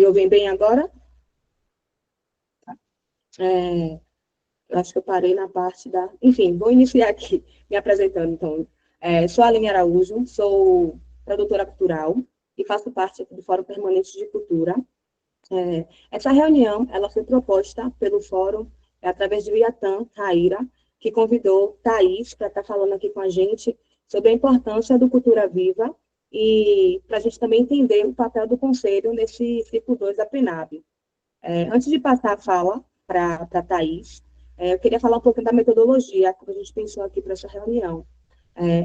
Me ouvem bem agora? Eu acho que eu parei na parte da... Enfim, vou iniciar aqui, me apresentando, então. Sou a Aline Araújo, sou produtora cultural e faço parte aqui do Fórum Permanente de Cultura. Essa reunião, ela foi proposta pelo Fórum, através do Iatan Taíra, que convidou Thaís para estar falando aqui com a gente sobre a importância do Cultura Viva e para a gente também entender o papel do Conselho nesse ciclo 2 da PRINAB. Antes de passar a fala para a Thaís, eu queria falar um pouco da metodologia que a gente pensou aqui para essa reunião.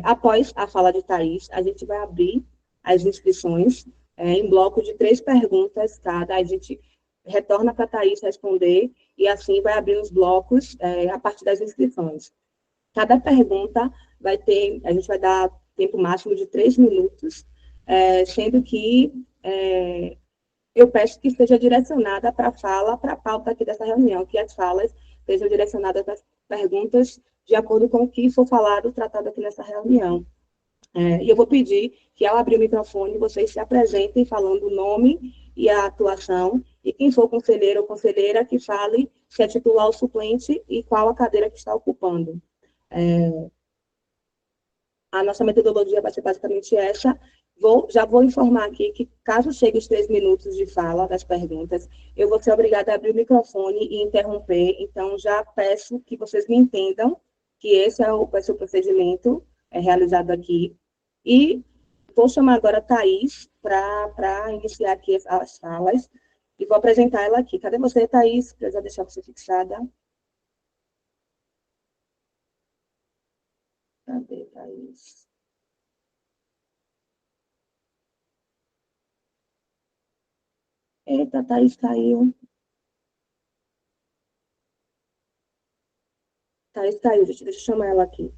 Após a fala de Thaís, a gente vai abrir as inscrições em bloco de 3 perguntas cada. A gente retorna para a Thaís responder e assim vai abrir os blocos a partir das inscrições. Cada pergunta a gente vai dar tempo máximo de 3 minutos, sendo que eu peço que seja direcionada para a pauta aqui dessa reunião, que as falas sejam direcionadas para as perguntas de acordo com o que for falado, tratado aqui nessa reunião. E eu vou pedir que, ao abrir o microfone, vocês se apresentem falando o nome e a atuação, e quem for conselheiro ou conselheira, que fale se é titular ou suplente e qual a cadeira que está ocupando. A nossa metodologia vai ser basicamente essa. Já vou informar aqui que, caso chegue os 3 minutos de fala das perguntas, eu vou ser obrigada a abrir o microfone e interromper. Então, já peço que vocês me entendam que esse vai ser o procedimento realizado aqui. E vou chamar agora a Thaís para iniciar aqui as falas e vou apresentar ela aqui. Cadê você, Thaís? Precisa deixar você fixada. Cadê, Thaís? Eita, Thaís caiu. Thaís caiu, deixa eu chamar ela aqui.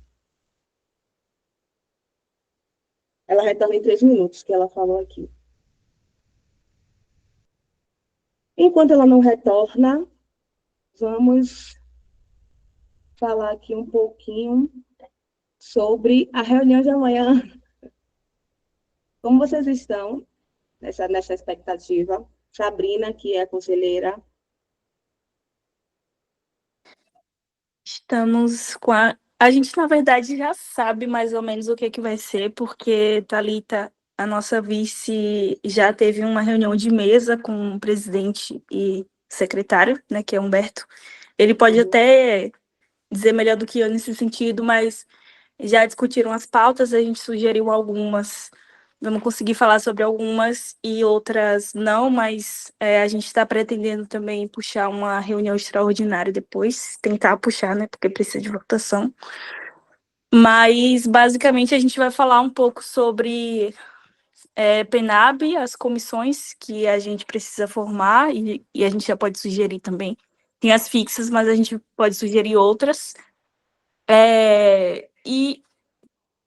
Ela retorna em 3 minutos, que ela falou aqui. Enquanto ela não retorna, vamos falar aqui um pouquinho sobre a reunião de amanhã. Como vocês estão nessa expectativa? Sabrina, que é a conselheira. Estamos com a gente, na verdade, já sabe mais ou menos o que vai ser, porque Thalita, a nossa vice, já teve uma reunião de mesa com o presidente e secretário, né, que é Humberto. Ele pode até dizer melhor do que eu nesse sentido, mas já discutiram as pautas, a gente sugeriu algumas. Vamos conseguir falar sobre algumas e outras não, mas a gente está pretendendo também puxar uma reunião extraordinária depois, tentar puxar, né, porque precisa de votação. Mas, basicamente, a gente vai falar um pouco sobre PNAB, as comissões que a gente precisa formar, e a gente já pode sugerir também. Tem as fixas, mas a gente pode sugerir outras. E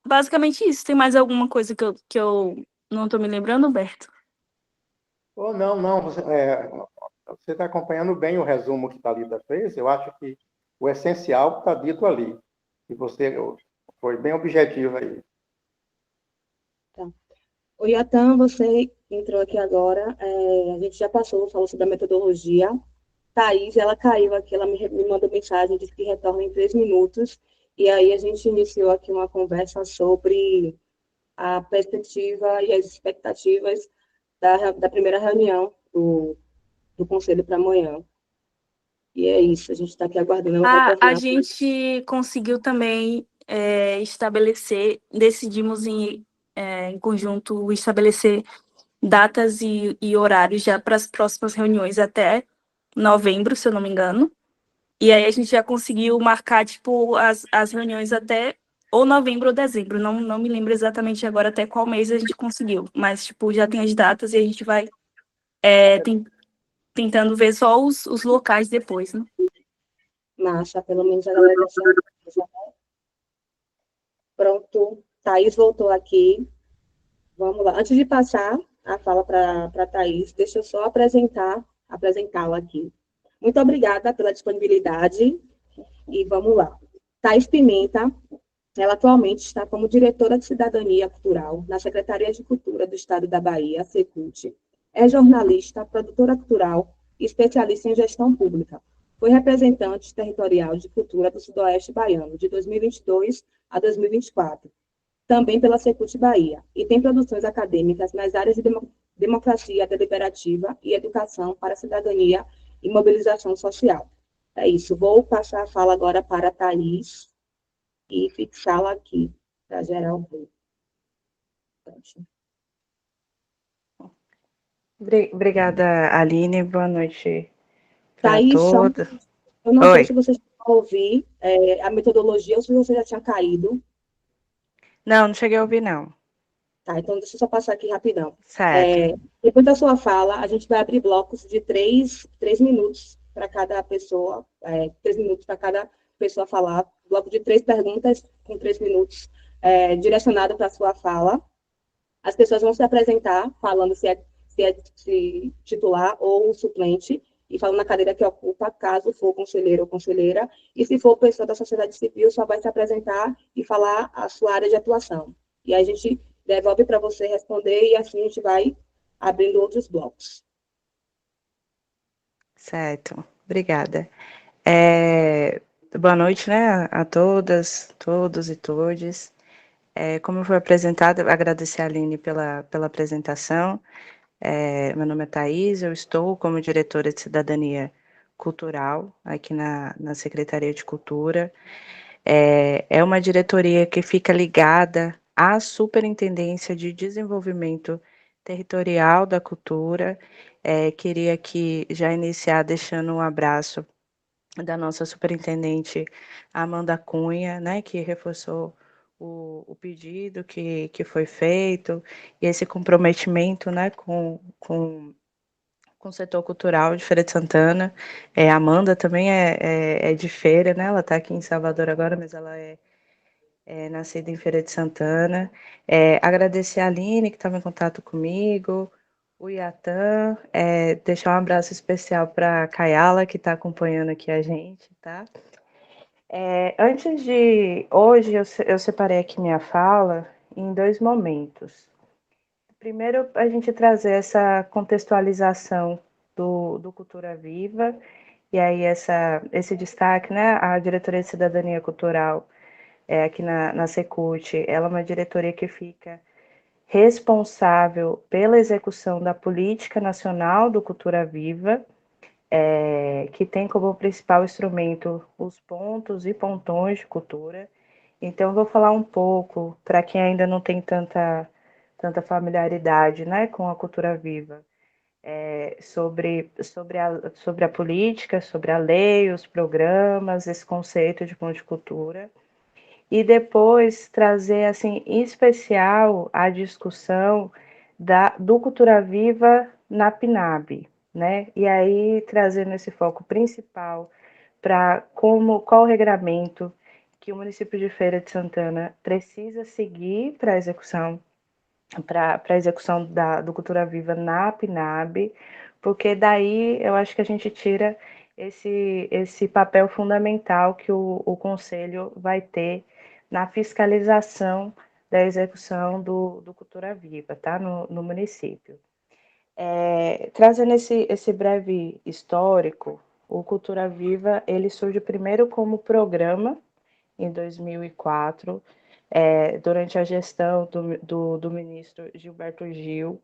basicamente isso. Tem mais alguma coisa que eu não estou me lembrando, Humberto? Não. Você está acompanhando bem o resumo que a Thalita fez. Eu acho que o essencial está dito ali. E você foi bem objetivo aí. Tá. O Iatan, você entrou aqui agora. A gente já falou sobre a metodologia. Thaís, ela caiu aqui, ela me mandou mensagem, disse que retorna em 3 minutos. E aí a gente iniciou aqui uma conversa sobre a perspectiva e as expectativas da primeira reunião do Conselho para amanhã. E é isso, a gente está aqui aguardando ela retornar. A gente conseguiu também estabelecer, decidimos em conjunto estabelecer datas e horários já para as próximas reuniões até novembro, se eu não me engano. E aí a gente já conseguiu marcar, tipo, as reuniões até ou novembro ou dezembro. Não me lembro exatamente agora até qual mês a gente conseguiu. Mas, tipo, já tem as datas e a gente vai tentando ver só os locais depois, né? Massa, pelo menos a galera já... Pronto, Thaís voltou aqui. Vamos lá. Antes de passar a fala para a Thaís, deixa eu só apresentá-la aqui. Muito obrigada pela disponibilidade e vamos lá. Thaís Pimenta, ela atualmente está como diretora de Cidadania Cultural na Secretaria de Cultura do Estado da Bahia, Secult. É jornalista, produtora cultural e especialista em gestão pública. Foi representante territorial de cultura do Sudoeste Baiano, de 2022 a 2024, também pela Secult Bahia, e tem produções acadêmicas nas áreas de democracia deliberativa e educação para a cidadania e mobilização social. É isso. Vou passar a fala agora para a Thaís e fixá-la aqui, para gerar o ver. Obrigada, Aline. Boa noite para Thaís, só, todos. eu não sei Oi. se você já ouviu a metodologia ou se você já tinha caído. Não cheguei a ouvir, não. Tá, então deixa eu só passar aqui rapidão. Certo. Depois da sua fala, a gente vai abrir blocos de 3 minutos para cada pessoa, 3 minutos para cada pessoa falar, bloco de 3 perguntas com 3 minutos direcionado para a sua fala. As pessoas vão se apresentar falando se titular ou suplente, e falando na cadeira que ocupa, caso for conselheiro ou conselheira, e se for pessoa da sociedade civil, só vai se apresentar e falar a sua área de atuação. E aí a gente devolve para você responder, e assim a gente vai abrindo outros blocos. Certo. Obrigada. Boa noite, né, a todas, todos e todes. Como foi apresentado, agradecer a Aline pela apresentação. Meu nome é Thaís, eu estou como diretora de Cidadania Cultural aqui na Secretaria de Cultura. É uma diretoria que fica ligada à Superintendência de Desenvolvimento Territorial da Cultura. Queria aqui já iniciar deixando um abraço da nossa superintendente Amanda Cunha, né, que reforçou o pedido que foi feito, e esse comprometimento, né, com o setor cultural de Feira de Santana. A Amanda também é de Feira, né, ela está aqui em Salvador agora, mas ela é nascida em Feira de Santana. Agradecer a Aline, que estava em contato comigo, o Iatan, deixar um abraço especial para a Kayala, que está acompanhando aqui a gente, tá? Antes de hoje, eu separei aqui minha fala em 2 momentos. Primeiro, a gente trazer essa contextualização do Cultura Viva, e aí esse destaque, né? A Diretoria de Cidadania Cultural, aqui na Secult, ela é uma diretoria que fica responsável pela execução da Política Nacional do Cultura Viva, que tem como principal instrumento os pontos e pontões de cultura. Então, eu vou falar um pouco, para quem ainda não tem tanta familiaridade, né, com a cultura viva, sobre a política, sobre a lei, os programas, esse conceito de ponto de cultura. E depois trazer, assim, em especial, a discussão do Cultura Viva na PNAB, né? E aí trazendo esse foco principal para qual o regramento que o município de Feira de Santana precisa seguir para a execução do Cultura Viva na PNAB, porque daí eu acho que a gente tira esse papel fundamental que o Conselho vai ter na fiscalização da execução do Cultura Viva, tá? No município. Trazendo esse breve histórico, o Cultura Viva ele surge primeiro como programa em 2004, durante a gestão do ministro Gilberto Gil,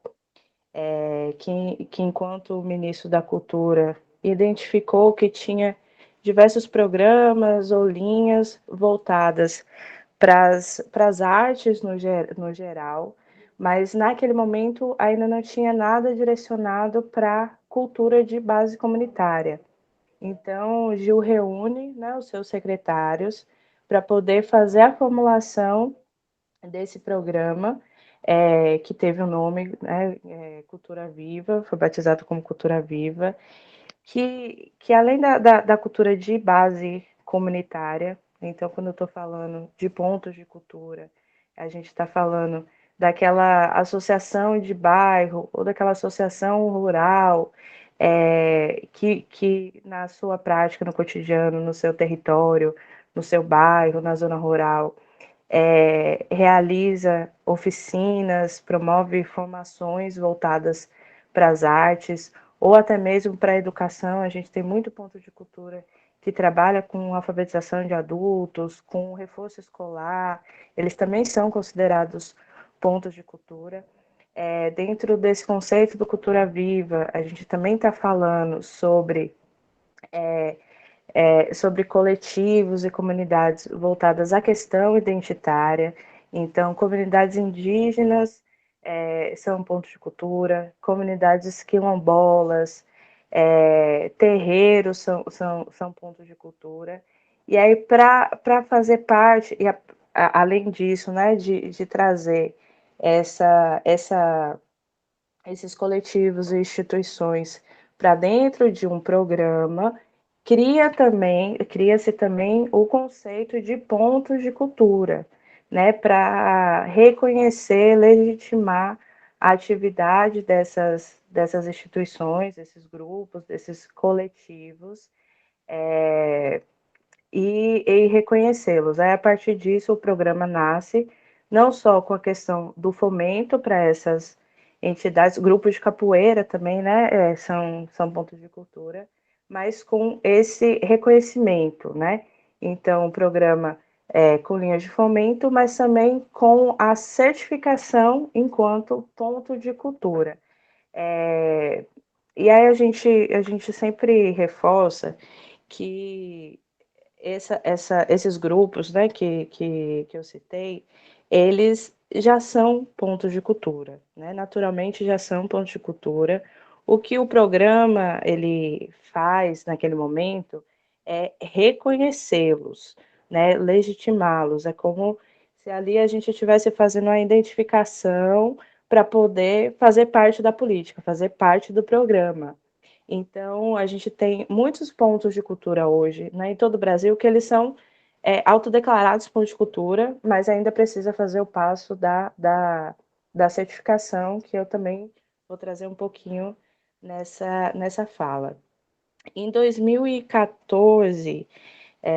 que enquanto ministro da Cultura identificou que tinha diversos programas ou linhas voltadas para as artes no geral, mas naquele momento ainda não tinha nada direcionado para cultura de base comunitária. Então, Gil reúne, né, os seus secretários para poder fazer a formulação desse programa, que teve o nome, né, Cultura Viva, foi batizado como Cultura Viva, que além da cultura de base comunitária, então, quando eu estou falando de pontos de cultura, a gente está falando daquela associação de bairro ou daquela associação rural, que na sua prática, no cotidiano, no seu território, no seu bairro, na zona rural, realiza oficinas, promove formações voltadas para as artes, ou até mesmo para a educação. A gente tem muito ponto de cultura que trabalha com alfabetização de adultos, com reforço escolar, eles também são considerados pontos de cultura. Dentro desse conceito do Cultura Viva, a gente também está falando sobre coletivos e comunidades voltadas à questão identitária. Então, comunidades indígenas são pontos de cultura, comunidades quilombolas, terreiros são pontos de cultura. E aí, para fazer parte, e além disso, né, de trazer esses coletivos e instituições para dentro de um programa, cria-se também o conceito de pontos de cultura, né, para reconhecer, legitimar a atividade dessas instituições, desses grupos, desses coletivos, e reconhecê-los. Aí, a partir disso, o programa nasce não só com a questão do fomento para essas entidades, grupos de capoeira também, né, são pontos de cultura, mas com esse reconhecimento, né? Então, o programa com linhas de fomento, mas também com a certificação enquanto ponto de cultura. E aí a gente sempre reforça que esses grupos, né, que eu citei, eles já são pontos de cultura, né? Naturalmente já são pontos de cultura. O que o programa ele faz naquele momento é reconhecê-los, né? Legitimá-los. É como se ali a gente estivesse fazendo uma identificação para poder fazer parte da política, fazer parte do programa. Então, a gente tem muitos pontos de cultura hoje, né, em todo o Brasil, que eles são autodeclarados pontos de cultura, mas ainda precisa fazer o passo da certificação, que eu também vou trazer um pouquinho nessa fala. Em 2014,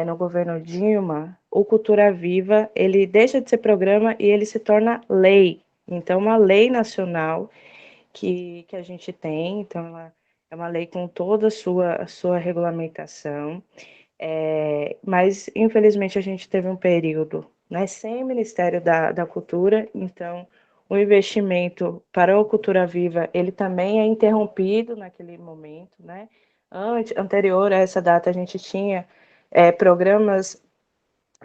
no governo Dilma, o Cultura Viva, ele deixa de ser programa e ele se torna lei. Então, uma lei nacional que a gente tem, então ela é uma lei com toda a sua regulamentação, mas infelizmente a gente teve um período, né, sem Ministério da Cultura, então o investimento para a Cultura Viva, ele também é interrompido naquele momento, né? Anterior a essa data a gente tinha programas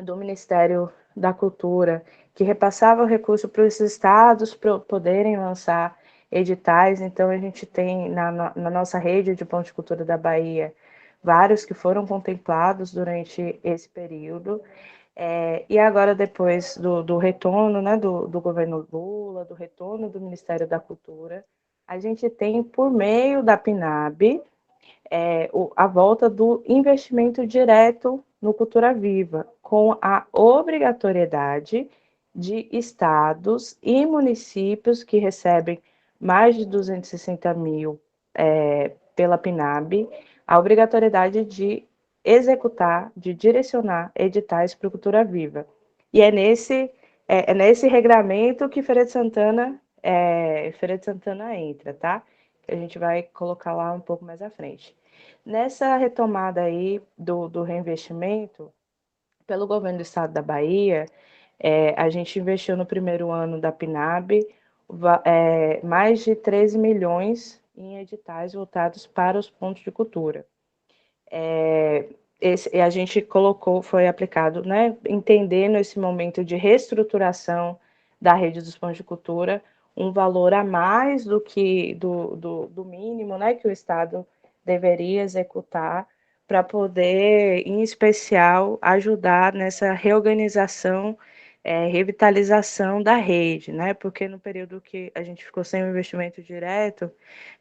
do Ministério da Cultura, que repassava o recurso para os estados para poderem lançar editais. Então, a gente tem na nossa rede de pontos de cultura da Bahia vários que foram contemplados durante esse período. E agora, depois do retorno, né, do governo Lula, do retorno do Ministério da Cultura, a gente tem, por meio da PNAB, a volta do investimento direto no Cultura Viva, com a obrigatoriedade de estados e municípios que recebem mais de 260 mil pela PNAB, a obrigatoriedade de executar, de direcionar editais para o Cultura Viva. E é nesse regramento que Feira de Santana entra, tá? Que a gente vai colocar lá um pouco mais à frente. Nessa retomada aí do reinvestimento, pelo governo do estado da Bahia, a gente investiu no primeiro ano da PNAB mais de 13 milhões em editais voltados para os pontos de cultura. A gente foi aplicado, né, entendendo esse momento de reestruturação da rede dos pontos de cultura, um valor a mais do que do mínimo, né, que o Estado deveria executar para poder, em especial, ajudar nessa reorganização, revitalização da rede, né? Porque no período que a gente ficou sem o investimento direto,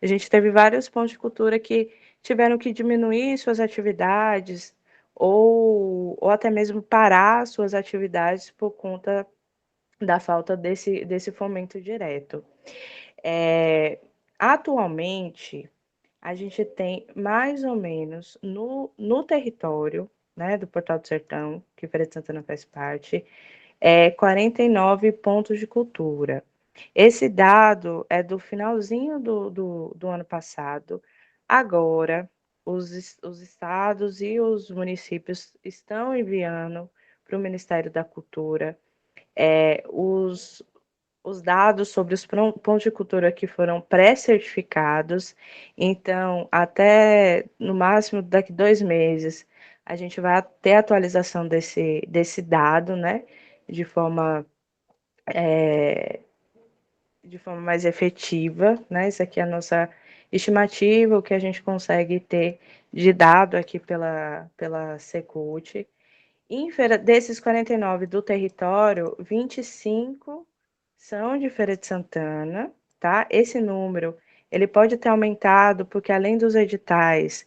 a gente teve vários pontos de cultura que tiveram que diminuir suas atividades ou até mesmo parar suas atividades por conta da falta desse fomento direto. Atualmente, a gente tem mais ou menos no território, né, do Portal do Sertão, que Feira de Santana faz parte, 49 pontos de cultura. Esse dado é do finalzinho do ano passado. Agora, os estados e os municípios estão enviando para o Ministério da Cultura os dados sobre os pontos de cultura que foram pré-certificados. Então, até no máximo daqui 2 meses, a gente vai ter atualização desse dado, né? De forma, de forma mais efetiva, né? Isso aqui é a nossa estimativa, o que a gente consegue ter de dado aqui pela Secult. Desses 49 do território, 25 são de Feira de Santana, tá? Esse número, ele pode ter aumentado, porque além dos editais,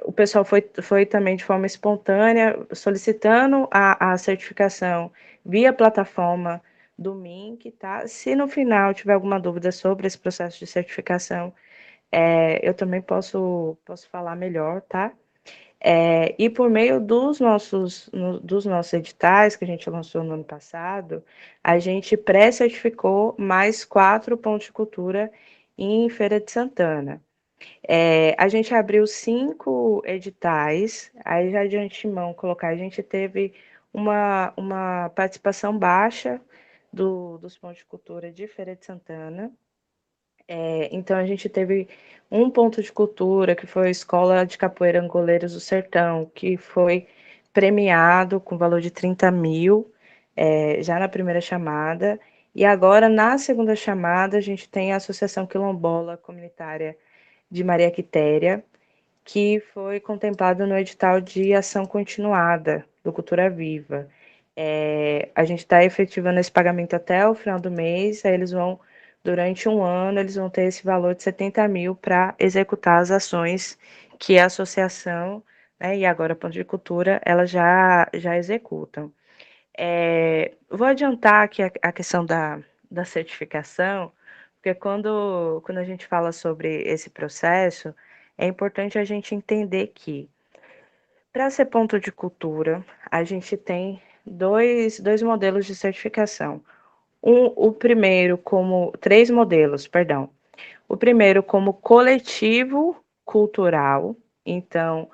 o pessoal foi também de forma espontânea solicitando a certificação via plataforma do MINC, tá? Se no final tiver alguma dúvida sobre esse processo de certificação, eu também posso falar melhor, tá? E por meio dos nossos editais que a gente lançou no ano passado, a gente pré-certificou mais 4 pontos de cultura em Feira de Santana. A gente abriu 5 editais, aí já de antemão colocar, a gente teve uma participação baixa dos pontos de cultura de Feira de Santana. Então, a gente teve um ponto de cultura, que foi a Escola de Capoeira Angoleiros do Sertão, que foi premiado com valor de 30 mil, já na primeira chamada. E agora, na segunda chamada, a gente tem a Associação Quilombola Comunitária de Maria Quitéria, que foi contemplado no edital de ação continuada do Cultura Viva. A gente está efetivando esse pagamento até o final do mês, aí durante um ano, eles vão ter esse valor de 70 mil para executar as ações que a associação, né, e agora a Ponto de Cultura, elas já executam. Vou adiantar aqui a questão da certificação, porque quando a gente fala sobre esse processo, é importante a gente entender que, para ser ponto de cultura, a gente tem dois modelos de certificação. O primeiro como, 3 modelos, perdão. O primeiro como coletivo cultural, então,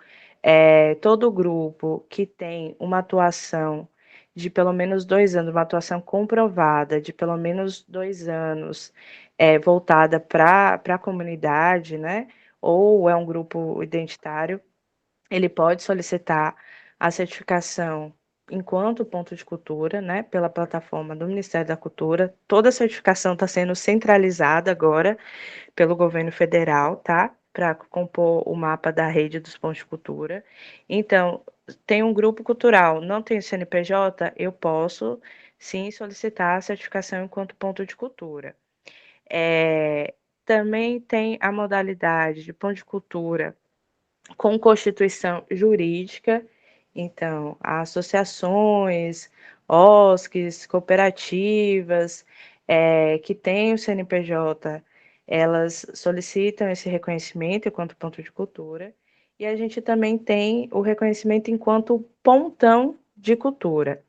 todo grupo que tem uma atuação de pelo menos 2 anos, uma atuação comprovada de pelo menos 2 anos, voltada para a comunidade, né? Ou é um grupo identitário, ele pode solicitar a certificação enquanto ponto de cultura, né, pela plataforma do Ministério da Cultura. Toda a certificação está sendo centralizada agora pelo governo federal, tá? Para compor o mapa da rede dos pontos de cultura. Então, tem um grupo cultural, não tem CNPJ, eu posso sim solicitar a certificação enquanto ponto de cultura. Também tem a modalidade de ponto de cultura com constituição jurídica, então, associações, OSCs, cooperativas, que têm o CNPJ, elas solicitam esse reconhecimento enquanto ponto de cultura, e a gente também tem o reconhecimento enquanto pontão de cultura.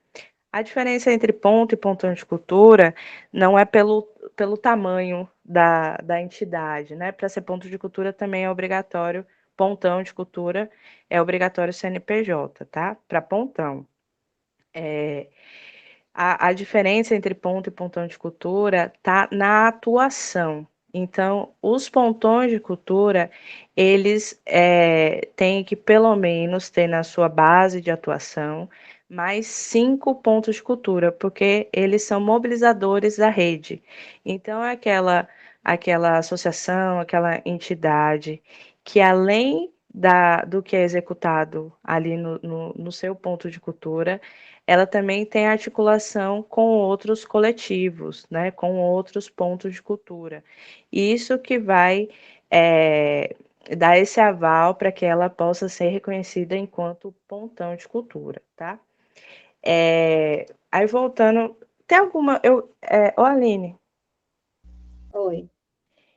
A diferença entre ponto e pontão de cultura não é pelo tamanho da entidade, né? Para ser ponto de cultura também é obrigatório, pontão de cultura é obrigatório CNPJ, tá? Para pontão. A diferença entre ponto e pontão de cultura está na atuação. Então, os pontões de cultura, eles têm que, pelo menos, ter na sua base de atuação mais 5 pontos de cultura, porque eles são mobilizadores da rede. Então, é aquela associação, aquela entidade que, além do que é executado ali no seu ponto de cultura, ela também tem articulação com outros coletivos, né, com outros pontos de cultura. Isso que vai dar esse aval para que ela possa ser reconhecida enquanto pontão de cultura, tá? Aí voltando, tem alguma... Aline, Oi.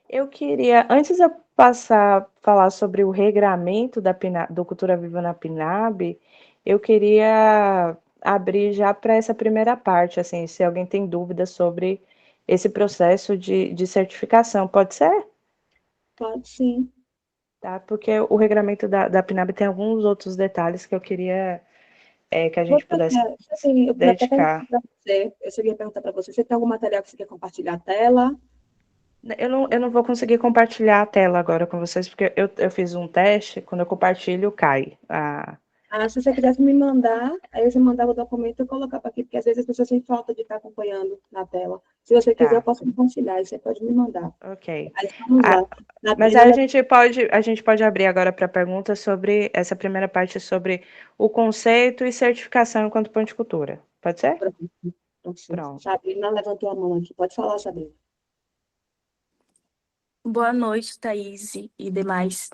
eu queria, antes de eu passar a falar sobre o regramento do Cultura Viva na PNAB, eu queria abrir já para essa primeira parte, assim, se alguém tem dúvida sobre esse processo de certificação. Pode ser? Pode sim. Tá? Porque o regramento da PNAB tem alguns outros detalhes que eu queria que a gente Você pudesse quer, assim, eu queria até perguntar dedicar. para você, eu cheguei a perguntar para você, você tem algum material que você quer compartilhar a tela? Eu não vou conseguir compartilhar a tela agora com vocês, porque eu fiz um teste, quando eu compartilho, cai. Ah, se você quisesse me mandar, aí você mandava o documento e eu colocava aqui, porque às vezes as pessoas sentem falta de estar acompanhando na tela. Se você quiser, eu Tá, posso compartilhar, aí você pode me mandar. ok. Aí vamos Ah, lá. Na mas aí primeira, a gente pode abrir agora para perguntas sobre essa primeira parte sobre o conceito e certificação enquanto ponticultura. Pode ser? Pronto. Sabrina levantou a mão aqui. Pode falar, Sabrina. Boa noite, Thaís e demais.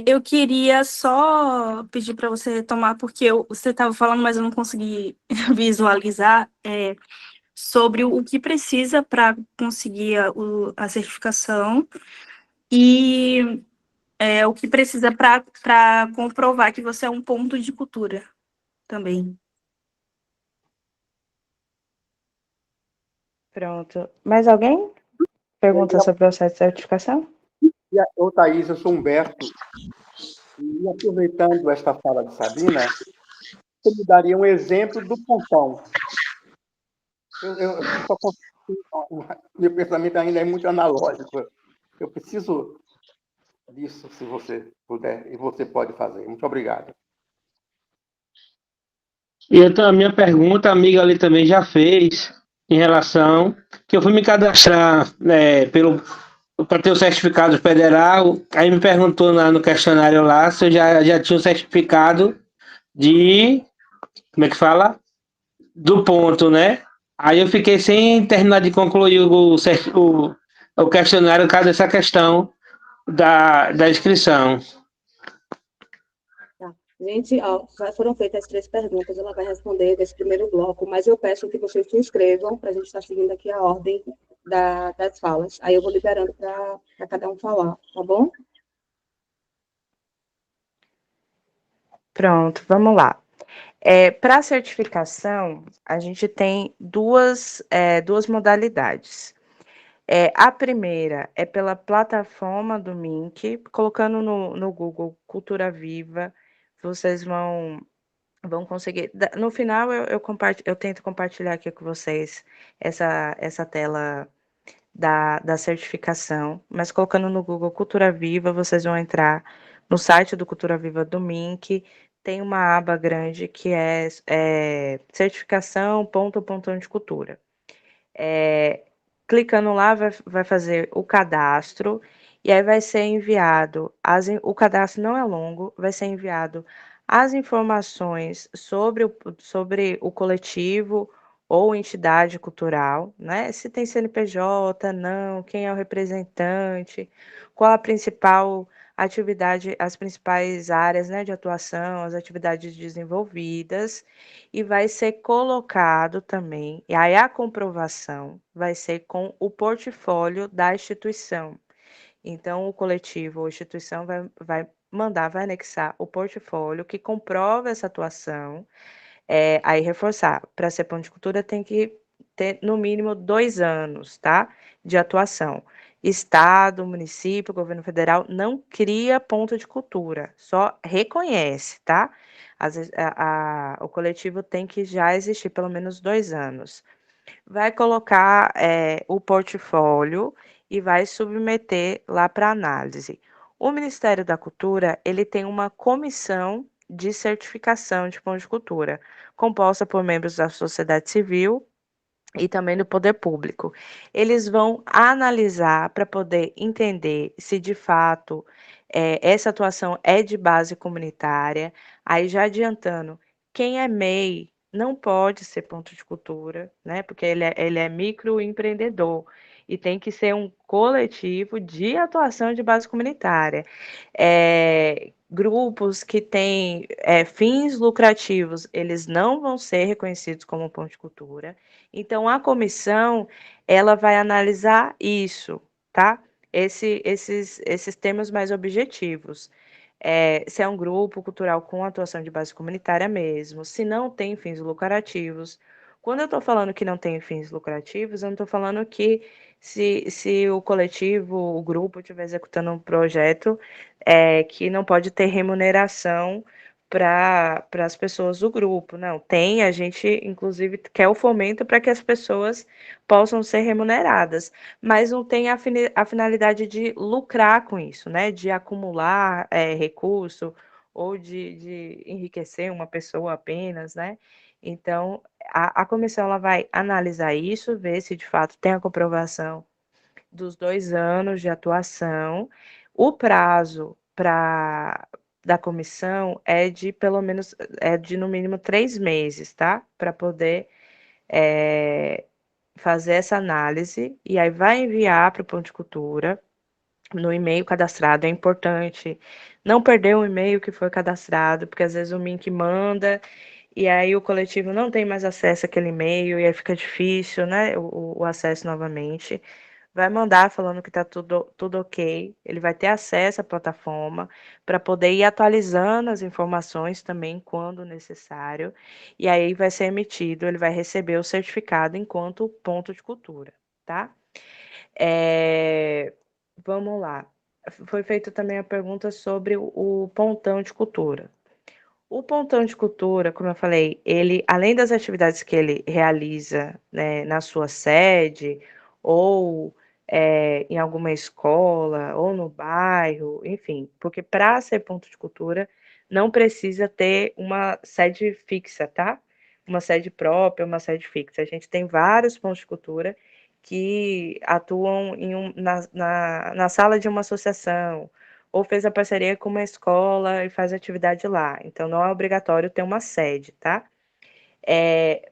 Eu queria só pedir para você retomar, porque você estava falando, mas eu não consegui visualizar, sobre o que precisa para conseguir a certificação e o que precisa para comprovar que você é um ponto de cultura também. Pronto. Mais alguém? Pergunta sobre o processo de certificação? Ô, Thaís, eu sou Humberto, e aproveitando esta fala de Sabrina, você me daria um exemplo do pontão. Eu só consigo, meu pensamento ainda é muito analógico. Eu preciso disso, se você puder, e você pode fazer. Muito obrigado. E então, a minha pergunta, a amiga ali também já fez, em relação que eu fui me cadastrar para ter o certificado federal, aí me perguntou no questionário lá se eu já tinha o certificado de, como é que fala? Do ponto, né? Aí eu fiquei sem terminar de concluir o questionário por causa dessa questão da inscrição. Tá. Gente, ó, já foram feitas as 3 perguntas, ela vai responder desse primeiro bloco, mas eu peço que vocês se inscrevam para a gente estar seguindo aqui a ordem das falas. Aí eu vou liberando para cada um falar, tá bom? Pronto, vamos lá. Para a certificação, a gente tem duas modalidades. A primeira é pela plataforma do MINC, colocando no Google Cultura Viva, vocês vão conseguir. No final, eu tento compartilhar aqui com vocês essa tela da certificação, mas colocando no Google Cultura Viva, vocês vão entrar no site do Cultura Viva do MINC, tem uma aba grande que é certificação, pontão de cultura. Clicando lá, vai fazer o cadastro, e aí vai ser enviado, o cadastro não é longo, vai ser enviado as informações sobre o coletivo ou entidade cultural, né? Se tem CNPJ, não, quem é o representante, qual a principal atividade, as principais áreas, né, de atuação, as atividades desenvolvidas, e vai ser colocado também, e aí a comprovação vai ser com o portfólio da instituição. Então, o coletivo ou instituição vai vai anexar o portfólio que comprova essa atuação. Aí, reforçar, para ser ponto de cultura tem que ter no mínimo 2 anos, tá? De atuação. Estado, município, governo federal não cria ponto de cultura, só reconhece, tá? Às vezes, o coletivo tem que já existir pelo menos 2 anos. Vai colocar o portfólio e vai submeter lá para análise. O Ministério da Cultura, ele tem uma comissão de certificação de ponto de cultura, composta por membros da sociedade civil e também do poder público. Eles vão analisar para poder entender se de fato essa atuação é de base comunitária. Aí já adiantando, quem é MEI não pode ser ponto de cultura, né? Porque ele é microempreendedor e tem que ser um coletivo de atuação de base comunitária. Grupos que têm fins lucrativos, eles não vão ser reconhecidos como ponto de cultura. Então, a comissão, ela vai analisar isso, tá? Esses temas mais objetivos. Se é um grupo cultural com atuação de base comunitária mesmo, se não tem fins lucrativos, Quando eu estou falando que não tem fins lucrativos, eu não estou falando que se o coletivo, o grupo estiver executando um projeto que não pode ter remuneração para as pessoas do grupo. Não, tem, a gente inclusive quer o fomento para que as pessoas possam ser remuneradas, mas não tem a finalidade de lucrar com isso, né? De acumular recurso ou de enriquecer uma pessoa apenas, né? Então, a comissão ela vai analisar isso, ver se de fato tem a comprovação dos 2 anos de atuação. O prazo da comissão é de pelo menos, no mínimo 3 meses, tá? Para poder fazer essa análise, e aí vai enviar para o Ponto de Cultura no e-mail cadastrado. É importante não perder o e-mail que foi cadastrado, porque às vezes o Mink manda e aí o coletivo não tem mais acesso àquele e-mail, e aí fica difícil, né, o acesso novamente. Vai mandar falando que está tudo ok, ele vai ter acesso à plataforma para poder ir atualizando as informações também quando necessário, e aí vai ser emitido, ele vai receber o certificado enquanto ponto de cultura, tá? Vamos lá. Foi feita também a pergunta sobre o pontão de cultura. O Pontão de Cultura, como eu falei, ele, além das atividades que ele realiza, né, na sua sede, ou em alguma escola, ou no bairro, enfim, porque para ser ponto de cultura não precisa ter uma sede fixa, tá? Uma sede própria, uma sede fixa. A gente tem vários pontos de cultura que atuam na sala de uma associação, ou fez a parceria com uma escola e faz atividade lá. Então, não é obrigatório ter uma sede, tá?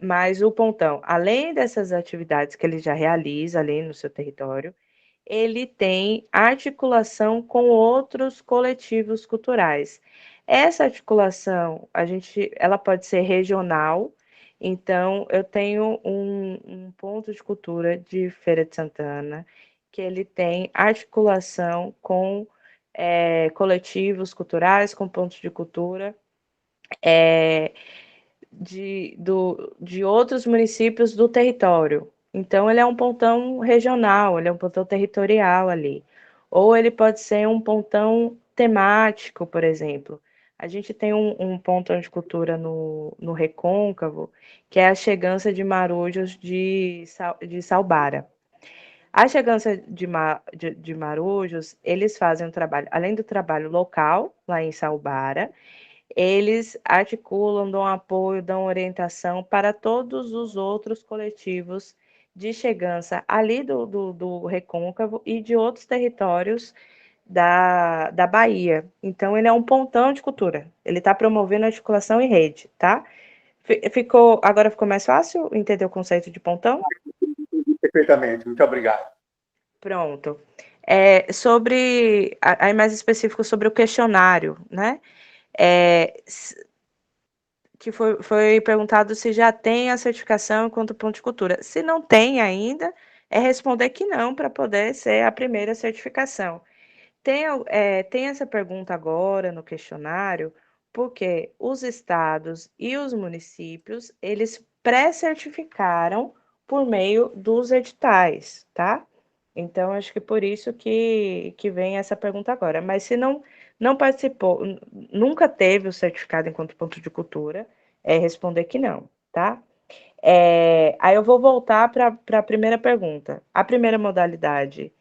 Mas o Pontão, além dessas atividades que ele já realiza ali no seu território, ele tem articulação com outros coletivos culturais. Essa articulação, ela pode ser regional. Então, eu tenho um ponto de cultura de Feira de Santana, que ele tem articulação com coletivos culturais, com pontos de cultura de outros municípios do território. Então, ele é um pontão regional, ele é um pontão territorial ali. Ou ele pode ser um pontão temático, por exemplo. A gente tem um pontão de cultura no Recôncavo, que é a chegança de marujos de Salbara. A chegança de marujos, eles fazem um trabalho, além do trabalho local, lá em Salbara, eles articulam, dão apoio, dão orientação para todos os outros coletivos de chegança ali do Recôncavo e de outros territórios da Bahia. Então, ele é um pontão de cultura. Ele está promovendo articulação em rede, tá? Agora ficou mais fácil entender o conceito de pontão? Perfeitamente, muito obrigado. Pronto. Aí mais específico sobre o questionário, né? Que foi perguntado se já tem a certificação enquanto ponto de cultura. Se não tem ainda, é responder que não, para poder ser a primeira certificação. Tem essa pergunta agora no questionário, porque os estados e os municípios, eles pré-certificaram por meio dos editais, tá? Então, acho que por isso que vem essa pergunta agora. Mas se não participou, nunca teve o certificado enquanto ponto de cultura, é responder que não, tá? Aí eu vou voltar para a primeira pergunta. A primeira modalidade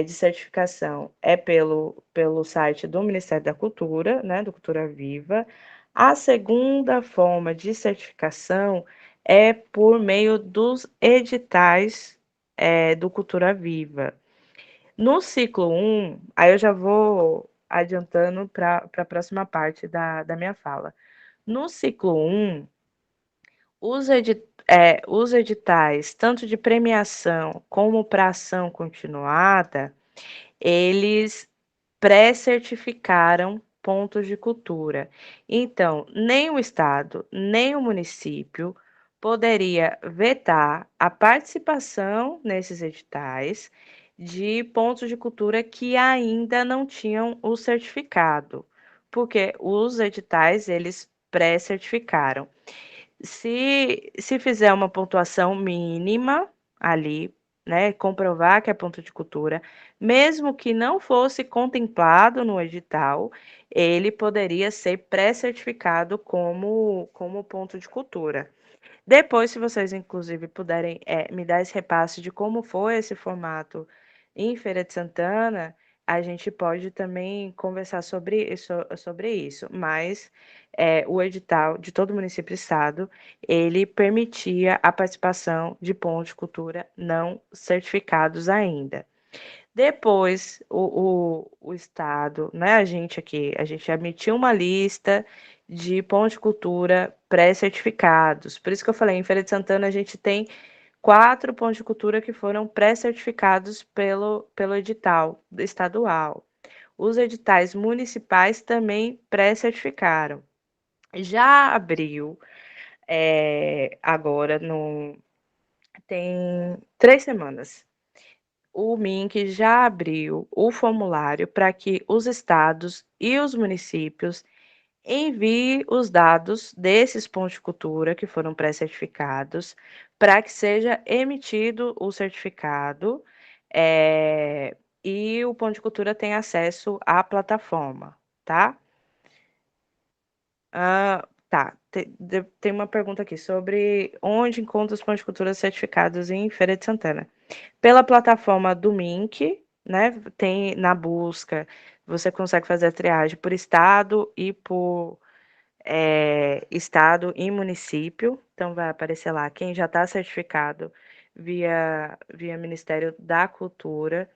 de certificação é pelo site do Ministério da Cultura, né, do Cultura Viva. A segunda forma de certificação é por meio dos editais do Cultura Viva. No ciclo 1, aí eu já vou adiantando para a próxima parte da minha fala. No ciclo 1, os editais, tanto de premiação como para ação continuada, eles pré-certificaram pontos de cultura. Então, nem o Estado, nem o município poderia vetar a participação nesses editais de pontos de cultura que ainda não tinham o certificado, porque os editais, eles pré-certificaram. Se fizer uma pontuação mínima ali, né, comprovar que é ponto de cultura, mesmo que não fosse contemplado no edital, ele poderia ser pré-certificado como ponto de cultura. Depois, se vocês, inclusive, puderem me dar esse repasse de como foi esse formato em Feira de Santana, a gente pode também conversar sobre isso. Mas o edital de todo município e estado, ele permitia a participação de pontos de cultura não certificados ainda. Depois, o Estado, né, a gente aqui, a gente emitiu uma lista de pontos de cultura pré-certificados. Por isso que eu falei, em Feira de Santana a gente tem 4 pontos de cultura que foram pré-certificados pelo edital estadual. Os editais municipais também pré-certificaram. Já abriu, agora, tem 3 semanas, o MINC já abriu o formulário para que os estados e os municípios enviem os dados desses pontos de cultura que foram pré-certificados para que seja emitido o certificado e o ponto de cultura tenha acesso à plataforma, tá? Tá. Tem uma pergunta aqui sobre onde encontra os pontos de cultura certificados em Feira de Santana. Pela plataforma do MINC, né? Tem na busca, você consegue fazer a triagem por estado e por estado e município. Então, vai aparecer lá quem já está certificado via Ministério da Cultura.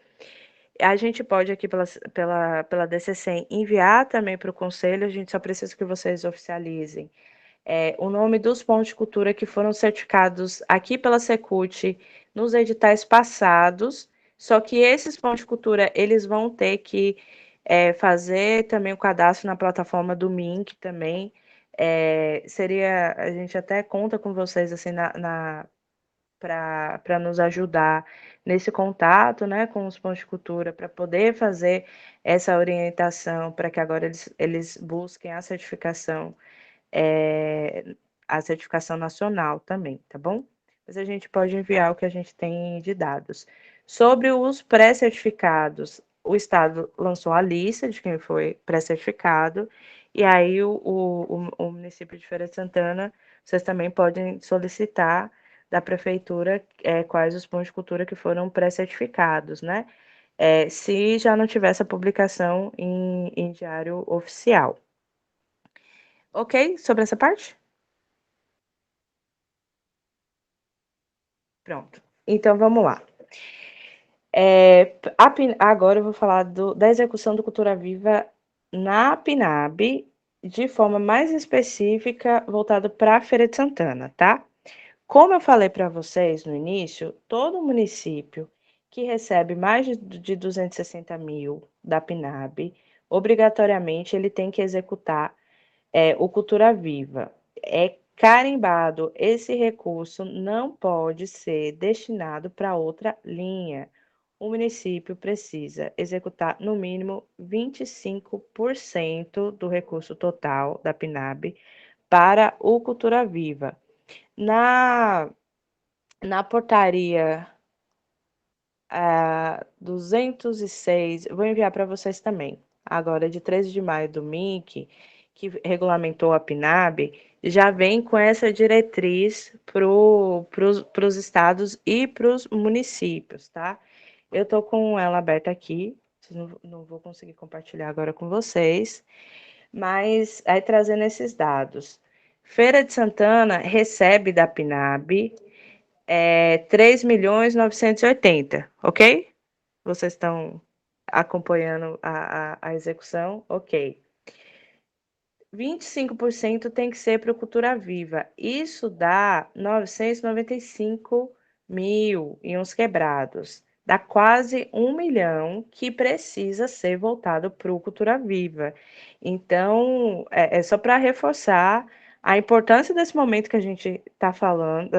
A gente pode aqui pela DCC enviar também para o Conselho, a gente só precisa que vocês oficializem o nome dos pontos de cultura que foram certificados aqui pela Secult nos editais passados, só que esses pontos de cultura, eles vão ter que fazer também o cadastro na plataforma do MINC também. A gente até conta com vocês assim para nos ajudar nesse contato, né, com os pontos de cultura, para poder fazer essa orientação, para que agora eles busquem a certificação nacional também, tá bom? Mas a gente pode enviar o que a gente tem de dados. Sobre os pré-certificados, o Estado lançou a lista de quem foi pré-certificado, e aí o município de Feira de Santana, vocês também podem solicitar da prefeitura quais os pontos de cultura que foram pré-certificados, né? Se já não tivesse a publicação em diário oficial. Ok? Sobre essa parte? Pronto. Então, vamos lá. Agora eu vou falar da execução do Cultura Viva na PNAB, de forma mais específica, voltado para a Feira de Santana, tá? Como eu falei para vocês no início, todo município que recebe mais de 260 mil da PNAB, obrigatoriamente ele tem que executar o Cultura Viva. É carimbado, esse recurso não pode ser destinado para outra linha. O município precisa executar no mínimo 25% do recurso total da PNAB para o Cultura Viva. Na portaria 206, vou enviar para vocês também, agora de 13 de maio do MIC, que regulamentou a PNAB, já vem com essa diretriz para os estados e para os municípios, tá? Eu estou com ela aberta aqui, não vou conseguir compartilhar agora com vocês, mas aí trazendo esses dados. Feira de Santana recebe da PNAB 3.980.000, ok? Vocês estão acompanhando a execução? Ok. 25% tem que ser para o Cultura Viva. Isso dá 995 mil e uns quebrados. Dá quase 1 milhão que precisa ser voltado para o Cultura Viva. Então, é só para reforçar a importância desse momento que a gente está falando,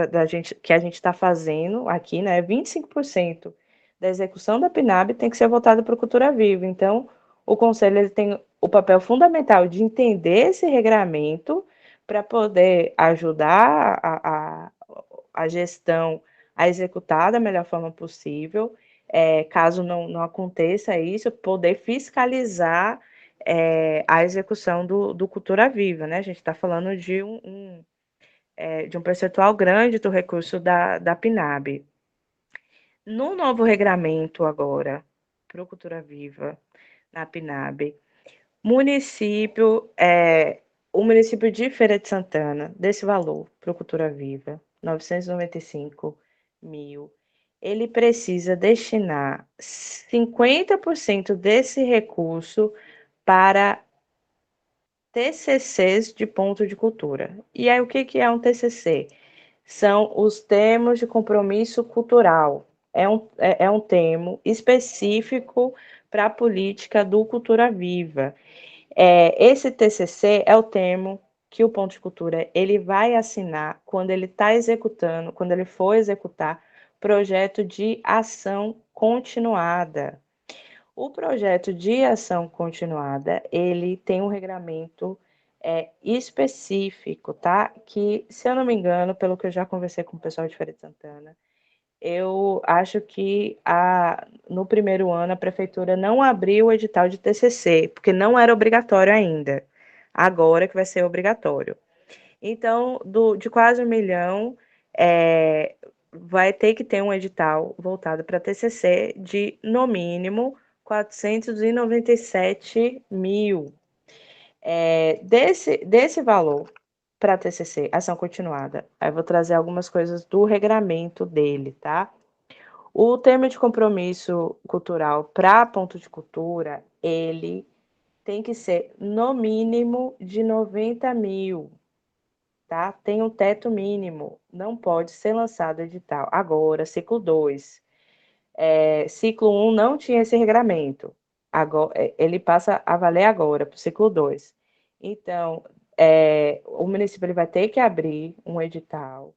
que a gente está fazendo aqui, né? 25% da execução da PNAB tem que ser voltado para o Cultura Viva. Então, o Conselho ele tem o papel fundamental de entender esse regramento para poder ajudar a gestão a executar da melhor forma possível, caso não aconteça isso, poder fiscalizar a execução do Cultura Viva, né? A gente está falando de um percentual grande do recurso da PNAB. No novo regramento agora, para o Cultura Viva, na PNAB, o município de Feira de Santana, desse valor para o Cultura Viva, 995 mil, ele precisa destinar 50% desse recurso para TCCs de ponto de cultura. E aí, o que é um TCC? São os termos de compromisso cultural. É um termo específico para a política do Cultura Viva. Esse TCC é o termo que o Ponto de Cultura ele vai assinar quando ele está executando, quando ele for executar projeto de ação continuada. O projeto de ação continuada, ele tem um regramento específico, tá? Que, se eu não me engano, pelo que eu já conversei com o pessoal de Feira de Santana, eu acho que no primeiro ano a prefeitura não abriu o edital de TCC, porque não era obrigatório ainda. Agora que vai ser obrigatório. Então, de quase 1 milhão, vai ter que ter um edital voltado para TCC de, no mínimo, 497 mil. Desse valor para TCC, ação continuada, aí eu vou trazer algumas coisas do regramento dele, tá? O termo de compromisso cultural para ponto de cultura, ele tem que ser no mínimo de 90 mil, tá? Tem um teto mínimo, não pode ser lançado edital. Agora, ciclo 2. Ciclo 1 não tinha esse regramento. Agora, ele passa a valer agora, para o ciclo 2. Então, o município ele vai ter que abrir um edital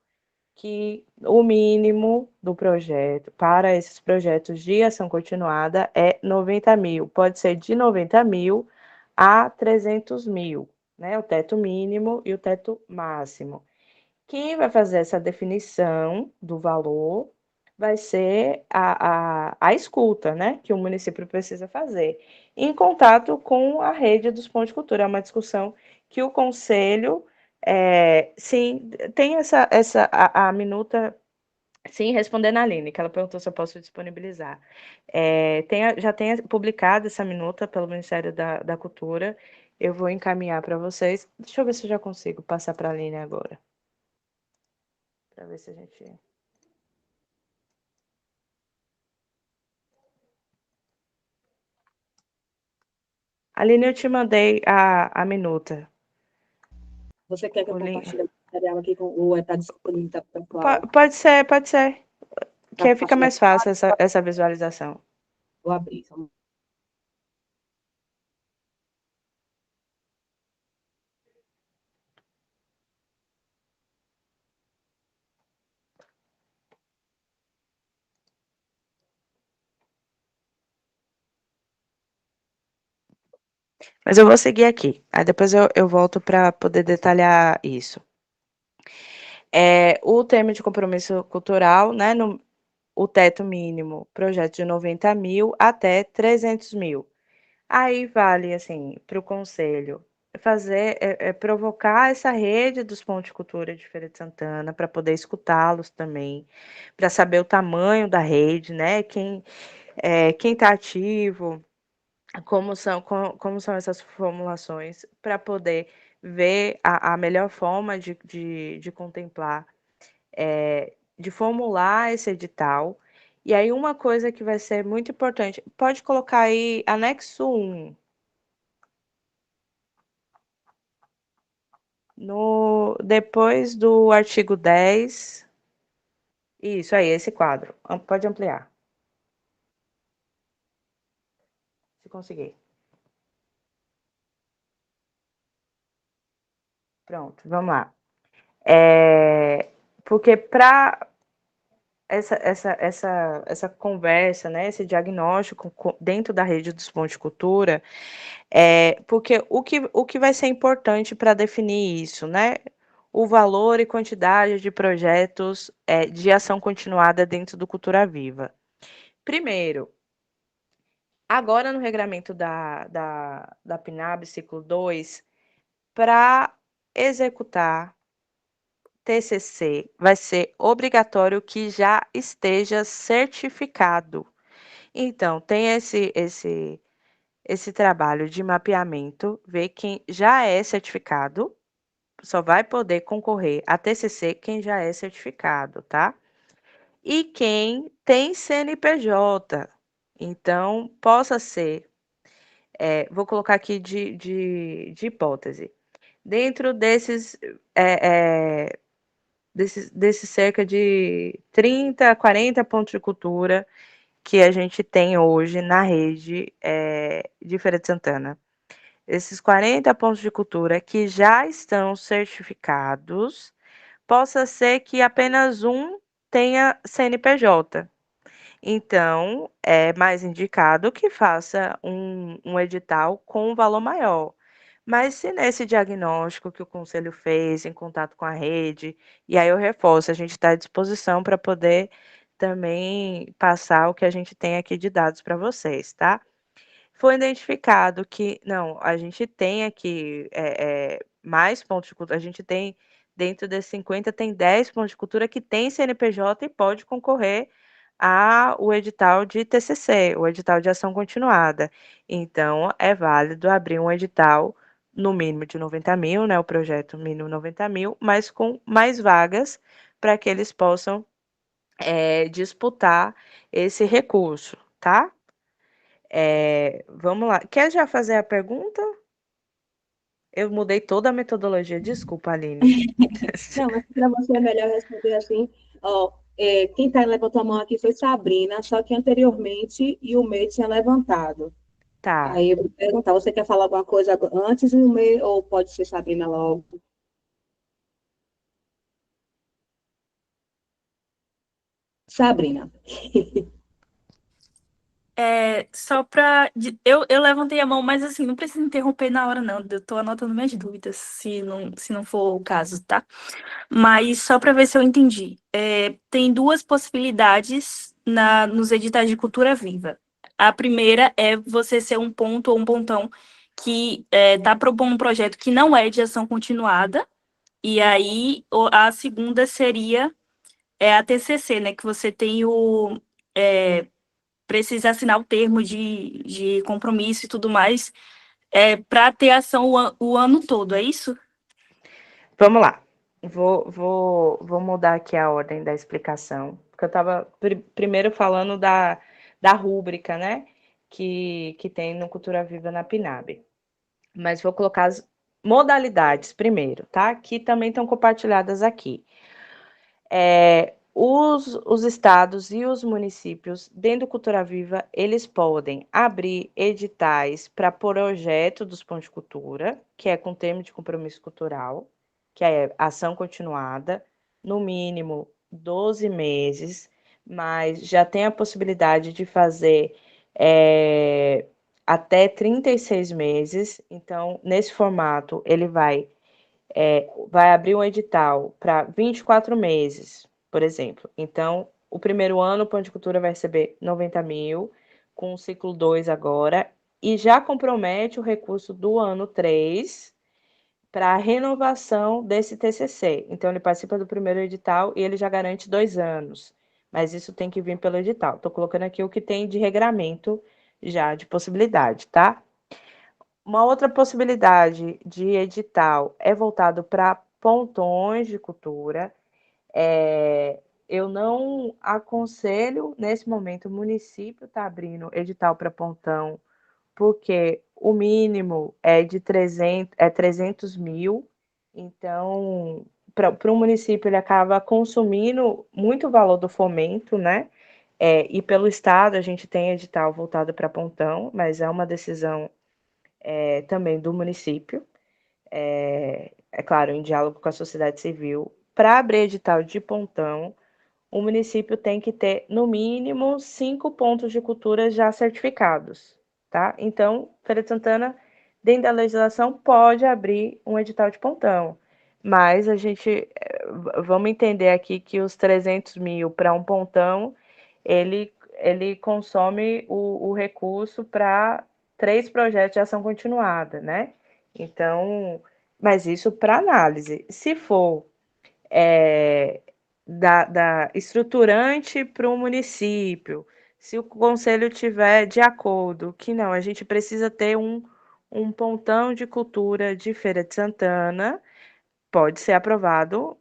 que o mínimo do projeto, para esses projetos de ação continuada, é 90 mil. Pode ser de 90 mil a 300 mil, né? O teto mínimo e o teto máximo. Quem vai fazer essa definição do valor vai ser a escuta, né? Que o município precisa fazer, em contato com a rede dos pontos de cultura. É uma discussão que o conselho, sim, tem a minuta, sim, respondendo a Aline, que ela perguntou se eu posso disponibilizar. Já tem publicado essa minuta pelo Ministério da Cultura, eu vou encaminhar para vocês. Deixa eu ver se eu já consigo passar para a Aline agora. Para ver se a gente. Aline, eu te mandei a minuta. Você quer que eu O link. compartilhe o material aqui ou está disponível para o pessoal? Pode ser. Que aí fica mais fácil Compartilhar? essa visualização. Vou abrir. Mas eu vou seguir aqui. Aí depois eu volto para poder detalhar isso. O termo de compromisso cultural, né? O teto mínimo, projeto de 90 mil até 300 mil. Aí vale, assim, para o conselho fazer, provocar essa rede dos pontos de cultura de Feira de Santana, para poder escutá-los também, para saber o tamanho da rede, né? Quem está ativo, como são essas formulações, para poder ver a melhor forma de contemplar, de formular esse edital. E aí, uma coisa que vai ser muito importante, pode colocar aí anexo 1. Depois do artigo 10. Isso aí, esse quadro. Pode ampliar. Se conseguir. Pronto, vamos lá. Porque para essa conversa, né, esse diagnóstico dentro da rede dos pontos de cultura, porque o que vai ser importante para definir isso, né? O valor e quantidade de projetos de ação continuada dentro do Cultura Viva. Primeiro, agora no regramento da PNAB, ciclo 2, para executar TCC, vai ser obrigatório que já esteja certificado. Então, tem esse trabalho de mapeamento, ver quem já é certificado, só vai poder concorrer a TCC quem já é certificado, tá? E quem tem CNPJ. Então, possa ser, vou colocar aqui de hipótese, dentro desses cerca de 30, 40 pontos de cultura que a gente tem hoje na rede de Feira de Santana. Esses 40 pontos de cultura que já estão certificados, possa ser que apenas um tenha CNPJ. Então, é mais indicado que faça um edital com um valor maior. Mas se nesse diagnóstico que o conselho fez em contato com a rede, e aí eu reforço, a gente está à disposição para poder também passar o que a gente tem aqui de dados para vocês, tá? Foi identificado que, não, a gente tem aqui mais pontos de cultura, a gente tem, dentro desses 50, tem 10 pontos de cultura que tem CNPJ e pode concorrer ao edital de TCC, o edital de ação continuada. Então, é válido abrir um edital no mínimo de 90 mil, né, o projeto mínimo 90 mil, mas com mais vagas para que eles possam disputar esse recurso, tá? Vamos lá. Quer já fazer a pergunta? Eu mudei toda a metodologia. Desculpa, Aline. Não, mas para você é melhor responder assim, ó, quem levantou a mão aqui foi Sabrina, só que anteriormente e o MEI tinha levantado. Tá. Aí eu vou perguntar, você quer falar alguma coisa antes do MEI ou pode ser Sabrina logo? Sabrina. Só para. Eu levantei a mão, mas assim, não precisa interromper na hora, não. Eu tô anotando minhas dúvidas, se não for o caso, tá? Mas só para ver se eu entendi. Tem duas possibilidades nos editais de cultura viva. A primeira é você ser um ponto ou um pontão que está propondo um projeto que não é de ação continuada, e aí a segunda seria a TCC, né? Que você tem precisa assinar o termo de compromisso e tudo mais, para ter ação o ano todo, é isso? Vamos lá. Vou mudar aqui a ordem da explicação, porque eu estava primeiro falando da rúbrica, né? Que tem no Cultura Viva na PNAB. Mas vou colocar as modalidades primeiro, tá? Que também estão compartilhadas aqui. Os estados e os municípios, dentro do Cultura Viva, eles podem abrir editais para projeto dos pontos de cultura, que é com termo de compromisso cultural, que é ação continuada, no mínimo 12 meses, mas já tem a possibilidade de fazer até 36 meses. Então, nesse formato, ele vai abrir um edital para 24 meses, por exemplo. Então, o primeiro ano, o Ponto de Cultura vai receber 90 mil, com o ciclo 2 agora, e já compromete o recurso do ano 3 para a renovação desse TCC. Então, ele participa do primeiro edital e ele já garante 2 anos. Mas isso tem que vir pelo edital. Estou colocando aqui o que tem de regramento já de possibilidade, tá? Uma outra possibilidade de edital é voltado para pontões de cultura. Eu não aconselho, nesse momento, o município está abrindo edital para pontão, porque o mínimo é de 300 mil. Então, para o município, ele acaba consumindo muito o valor do fomento, né? E pelo Estado, a gente tem edital voltado para pontão, mas é uma decisão também do município, claro, em diálogo com a sociedade civil, para abrir edital de pontão, o município tem que ter, no mínimo, 5 pontos de cultura já certificados, tá? Então, Feira de Santana, dentro da legislação, pode abrir um edital de pontão, mas a gente, vamos entender aqui que os 300 mil para um pontão, ele consome o recurso para 3 projetos de ação continuada, né? Então, mas isso para análise. Se for da estruturante para o município, se o conselho tiver de acordo que não, a gente precisa ter um pontão de cultura de Feira de Santana, pode ser aprovado,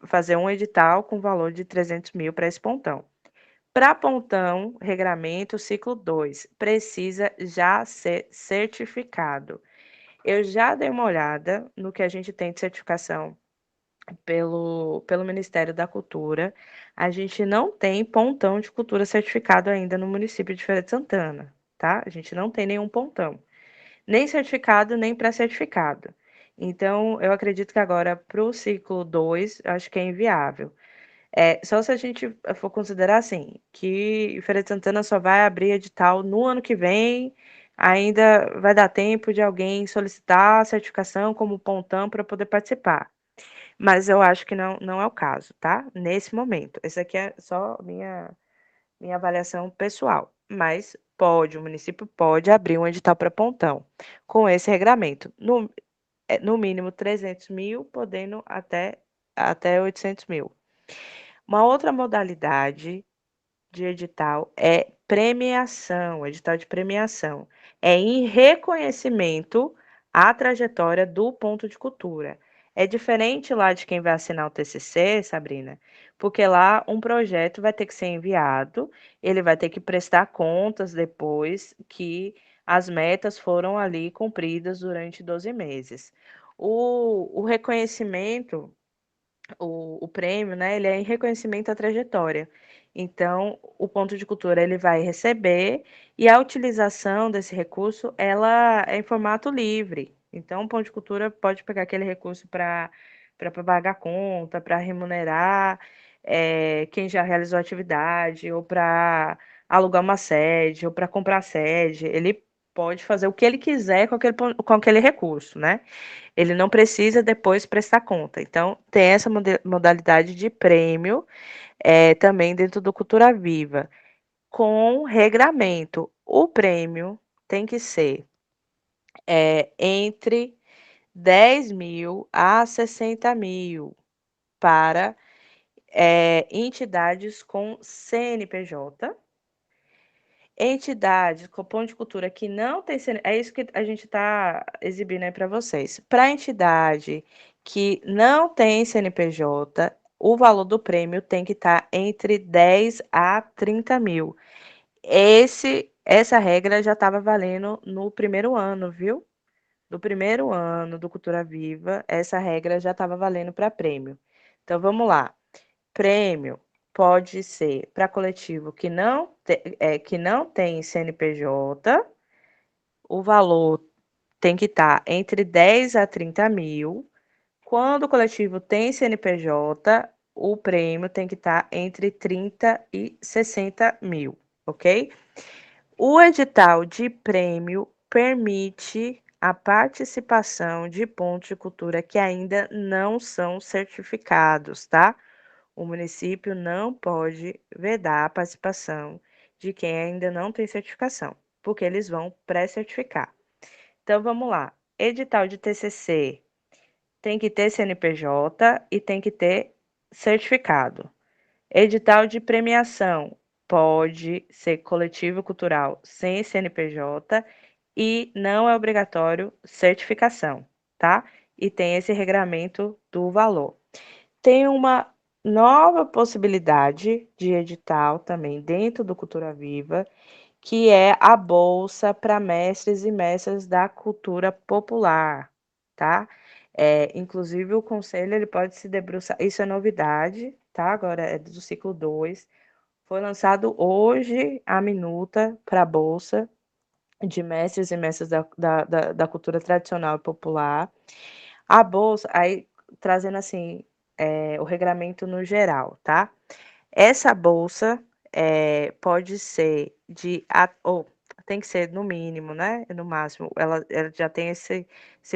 fazer um edital com valor de 300 mil para esse pontão. Para pontão, regramento, ciclo 2, precisa já ser certificado. Eu já dei uma olhada no que a gente tem de certificação pelo Ministério da Cultura. A gente não tem pontão de cultura certificado ainda no município de Feira de Santana, tá? A gente não tem nenhum pontão, nem certificado, nem pré-certificado. Então, eu acredito que agora, para o ciclo 2, acho que é inviável. Só se a gente for considerar assim, que Feira de Santana só vai abrir edital no ano que vem, ainda vai dar tempo de alguém solicitar a certificação como pontão para poder participar. Mas eu acho que não é o caso, tá? Nesse momento. Essa aqui é só minha avaliação pessoal. Mas o município pode abrir um edital para pontão com esse regramento. No mínimo 300 mil, podendo até 800 mil. Uma outra modalidade de edital é premiação, edital de premiação. É em reconhecimento à trajetória do ponto de cultura. É diferente lá de quem vai assinar o TCC, Sabrina, porque lá um projeto vai ter que ser enviado, ele vai ter que prestar contas depois que as metas foram ali cumpridas durante 12 meses. O reconhecimento, o prêmio, né, ele é em reconhecimento à trajetória. Então, o ponto de cultura ele vai receber e a utilização desse recurso ela é em formato livre. Então, o ponto de cultura pode pegar aquele recurso para pagar a conta, para remunerar quem já realizou a atividade, ou para alugar uma sede, ou para comprar sede. Ele pode fazer o que ele quiser com aquele recurso, né? Ele não precisa depois prestar conta. Então, tem essa modalidade de prêmio também dentro do Cultura Viva, com regramento. O prêmio tem que ser entre 10 mil a 60 mil para entidades com CNPJ. Entidades com ponto de cultura que não tem CNPJ, é isso que a gente está exibindo aí para vocês. Para entidade que não tem CNPJ, o valor do prêmio tem que estar entre 10 a 30 mil. Essa regra já estava valendo no primeiro ano, viu? No primeiro ano do Cultura Viva, essa regra já estava valendo para prêmio. Então, vamos lá. Prêmio pode ser para coletivo que não tem CNPJ, o valor tem que estar entre 10 a 30 mil. Quando o coletivo tem CNPJ, o prêmio tem que estar entre 30 e 60 mil, ok? O edital de prêmio permite a participação de pontos de cultura que ainda não são certificados, tá? O município não pode vedar a participação de quem ainda não tem certificação, porque eles vão pré-certificar. Então, vamos lá. Edital de TCC tem que ter CNPJ e tem que ter certificado. Edital de premiação pode ser coletivo cultural sem CNPJ e não é obrigatório certificação, tá? E tem esse regramento do valor. Tem uma nova possibilidade de edital também dentro do Cultura Viva, que é a bolsa para mestres e mestras da cultura popular, tá? Inclusive o conselho ele pode se debruçar, isso é novidade, tá? Agora é do ciclo 2. Foi lançado hoje a minuta para a bolsa de mestres e mestras da cultura tradicional e popular. A bolsa, aí trazendo assim, o regramento no geral, tá? Essa bolsa pode ser ou tem que ser no mínimo, né? No máximo, ela já tem esse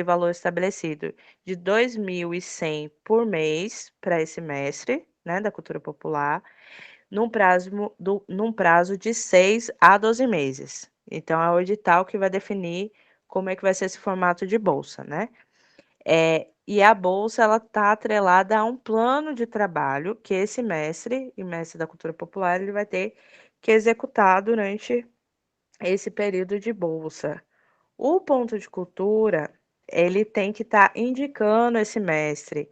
valor estabelecido de 2.100 por mês para esse mestre, né, da cultura popular, num prazo de 6 a 12 meses. Então, é o edital que vai definir como é que vai ser esse formato de bolsa, né? E a bolsa ela está atrelada a um plano de trabalho que esse mestre e mestre da cultura popular ele vai ter que executar durante esse período de bolsa. O ponto de cultura, ele tem que estar indicando esse mestre.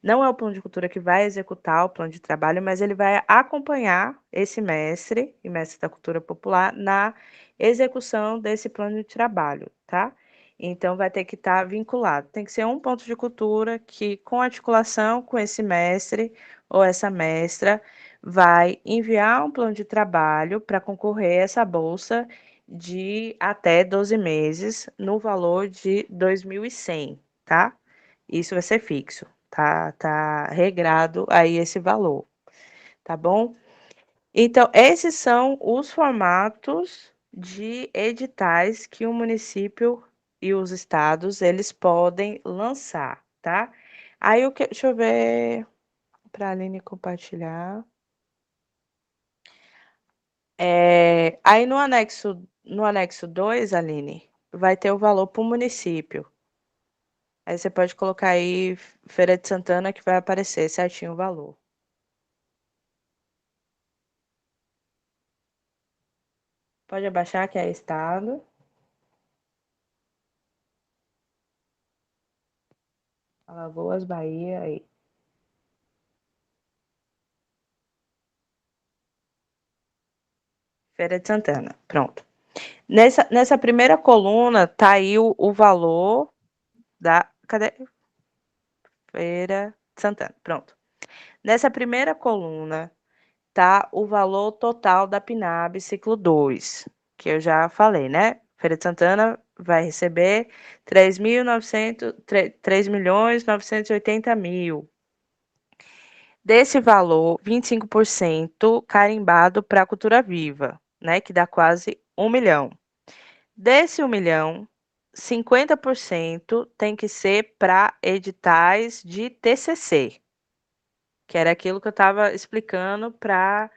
Não é o ponto de cultura que vai executar o plano de trabalho, mas ele vai acompanhar esse mestre e mestre da cultura popular na execução desse plano de trabalho, tá? Então, vai ter que estar vinculado. Tem que ser um ponto de cultura que, com articulação com esse mestre ou essa mestra, vai enviar um plano de trabalho para concorrer a essa bolsa de até 12 meses no valor de 2.100, tá? Isso vai ser fixo, tá regrado aí esse valor, tá bom? Então, esses são os formatos de editais que o município e os estados, eles podem lançar, tá? Aí, deixa eu ver para a Aline compartilhar. Aí no anexo 2, Aline, vai ter o valor para o município. Aí você pode colocar aí Feira de Santana que vai aparecer certinho o valor. Pode abaixar que é estado. Alagoas, Bahia, aí. Feira de Santana, pronto. Nessa primeira coluna tá aí o valor da... Cadê? Feira de Santana, pronto. Nessa primeira coluna tá o valor total da PNAB ciclo 2, que eu já falei, né? Feira de Santana vai receber 3.980.000. Desse valor, 25% carimbado para a Cultura Viva, né? Que dá quase 1 milhão. Desse 1 milhão, 50% tem que ser para editais de TCC, que era aquilo que eu estava explicando para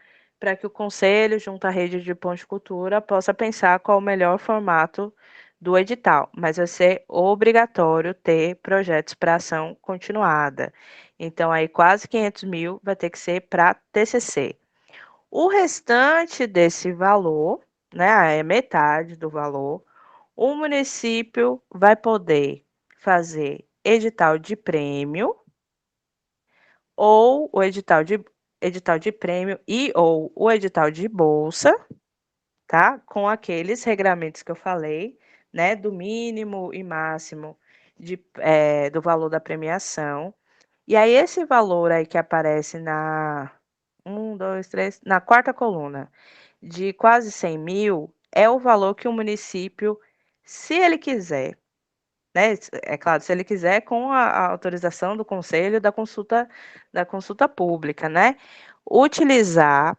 que o conselho, junto à rede de pontos de cultura, possa pensar qual o melhor formato do edital, mas vai ser obrigatório ter projetos para ação continuada. Então, aí quase 500 mil vai ter que ser para TCC. O restante desse valor, né, é metade do valor, o município vai poder fazer edital de prêmio, ou o edital de prêmio e ou o edital de bolsa, tá? Com aqueles regramentos que eu falei, né? Do mínimo e máximo do valor da premiação. E aí, esse valor aí que aparece na quarta coluna, de quase 100 mil, é o valor que o município, se ele quiser, né? É claro, se ele quiser, com a autorização do conselho da consulta pública, né? Utilizar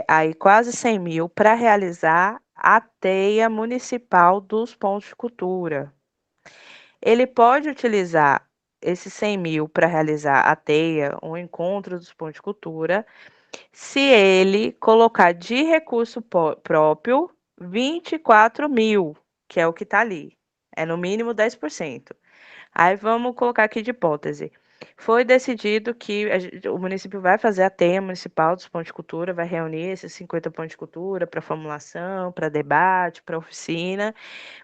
aí quase 100 mil para realizar a teia municipal dos pontos de cultura. Ele pode utilizar esses 100 mil para realizar a teia, um encontro dos pontos de cultura, se ele colocar de recurso próprio 24 mil, que é o que está ali. É no mínimo 10%. Aí vamos colocar aqui de hipótese. Foi decidido que o município vai fazer a teia municipal dos pontos de cultura, vai reunir esses 50 pontos de cultura para formulação, para debate, para oficina,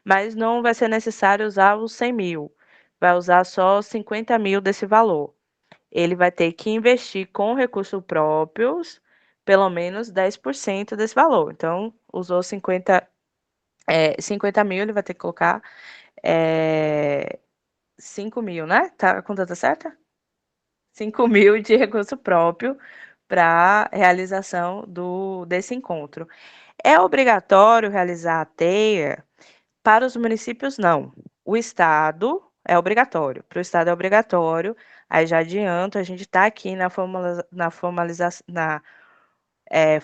mas não vai ser necessário usar os 100 mil. Vai usar só 50 mil desse valor. Ele vai ter que investir com recursos próprios pelo menos 10% desse valor. Então, usou 50 mil, ele vai ter que colocar 5 mil, né? Tá, a conta tá certa? 5 mil de recurso próprio para realização desse encontro. É obrigatório realizar a teia? Para os municípios, não. O Estado é obrigatório. Para o Estado é obrigatório. Aí já adianto, a gente está aqui na formalização, na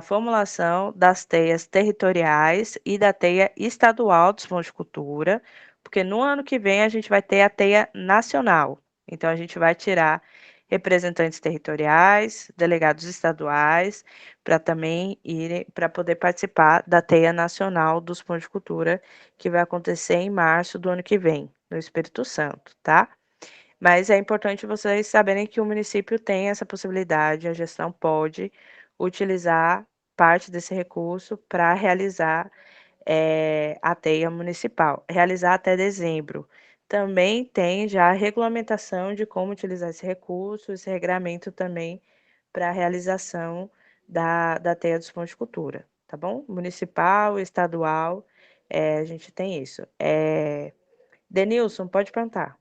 formulação das teias territoriais e da teia estadual dos fundos de cultura, porque no ano que vem a gente vai ter a teia nacional. Então, a gente vai tirar representantes territoriais, delegados estaduais, para também irem, para poder participar da teia nacional dos fundos de cultura, que vai acontecer em março do ano que vem, no Espírito Santo, tá? Mas é importante vocês saberem que o município tem essa possibilidade, a gestão pode utilizar parte desse recurso para realizar a teia municipal, realizar até dezembro. Também tem já a regulamentação de como utilizar esse recurso, esse regramento também para a realização da teia dos pontos de cultura, tá bom? Municipal, estadual, a gente tem isso. Denilson, pode perguntar.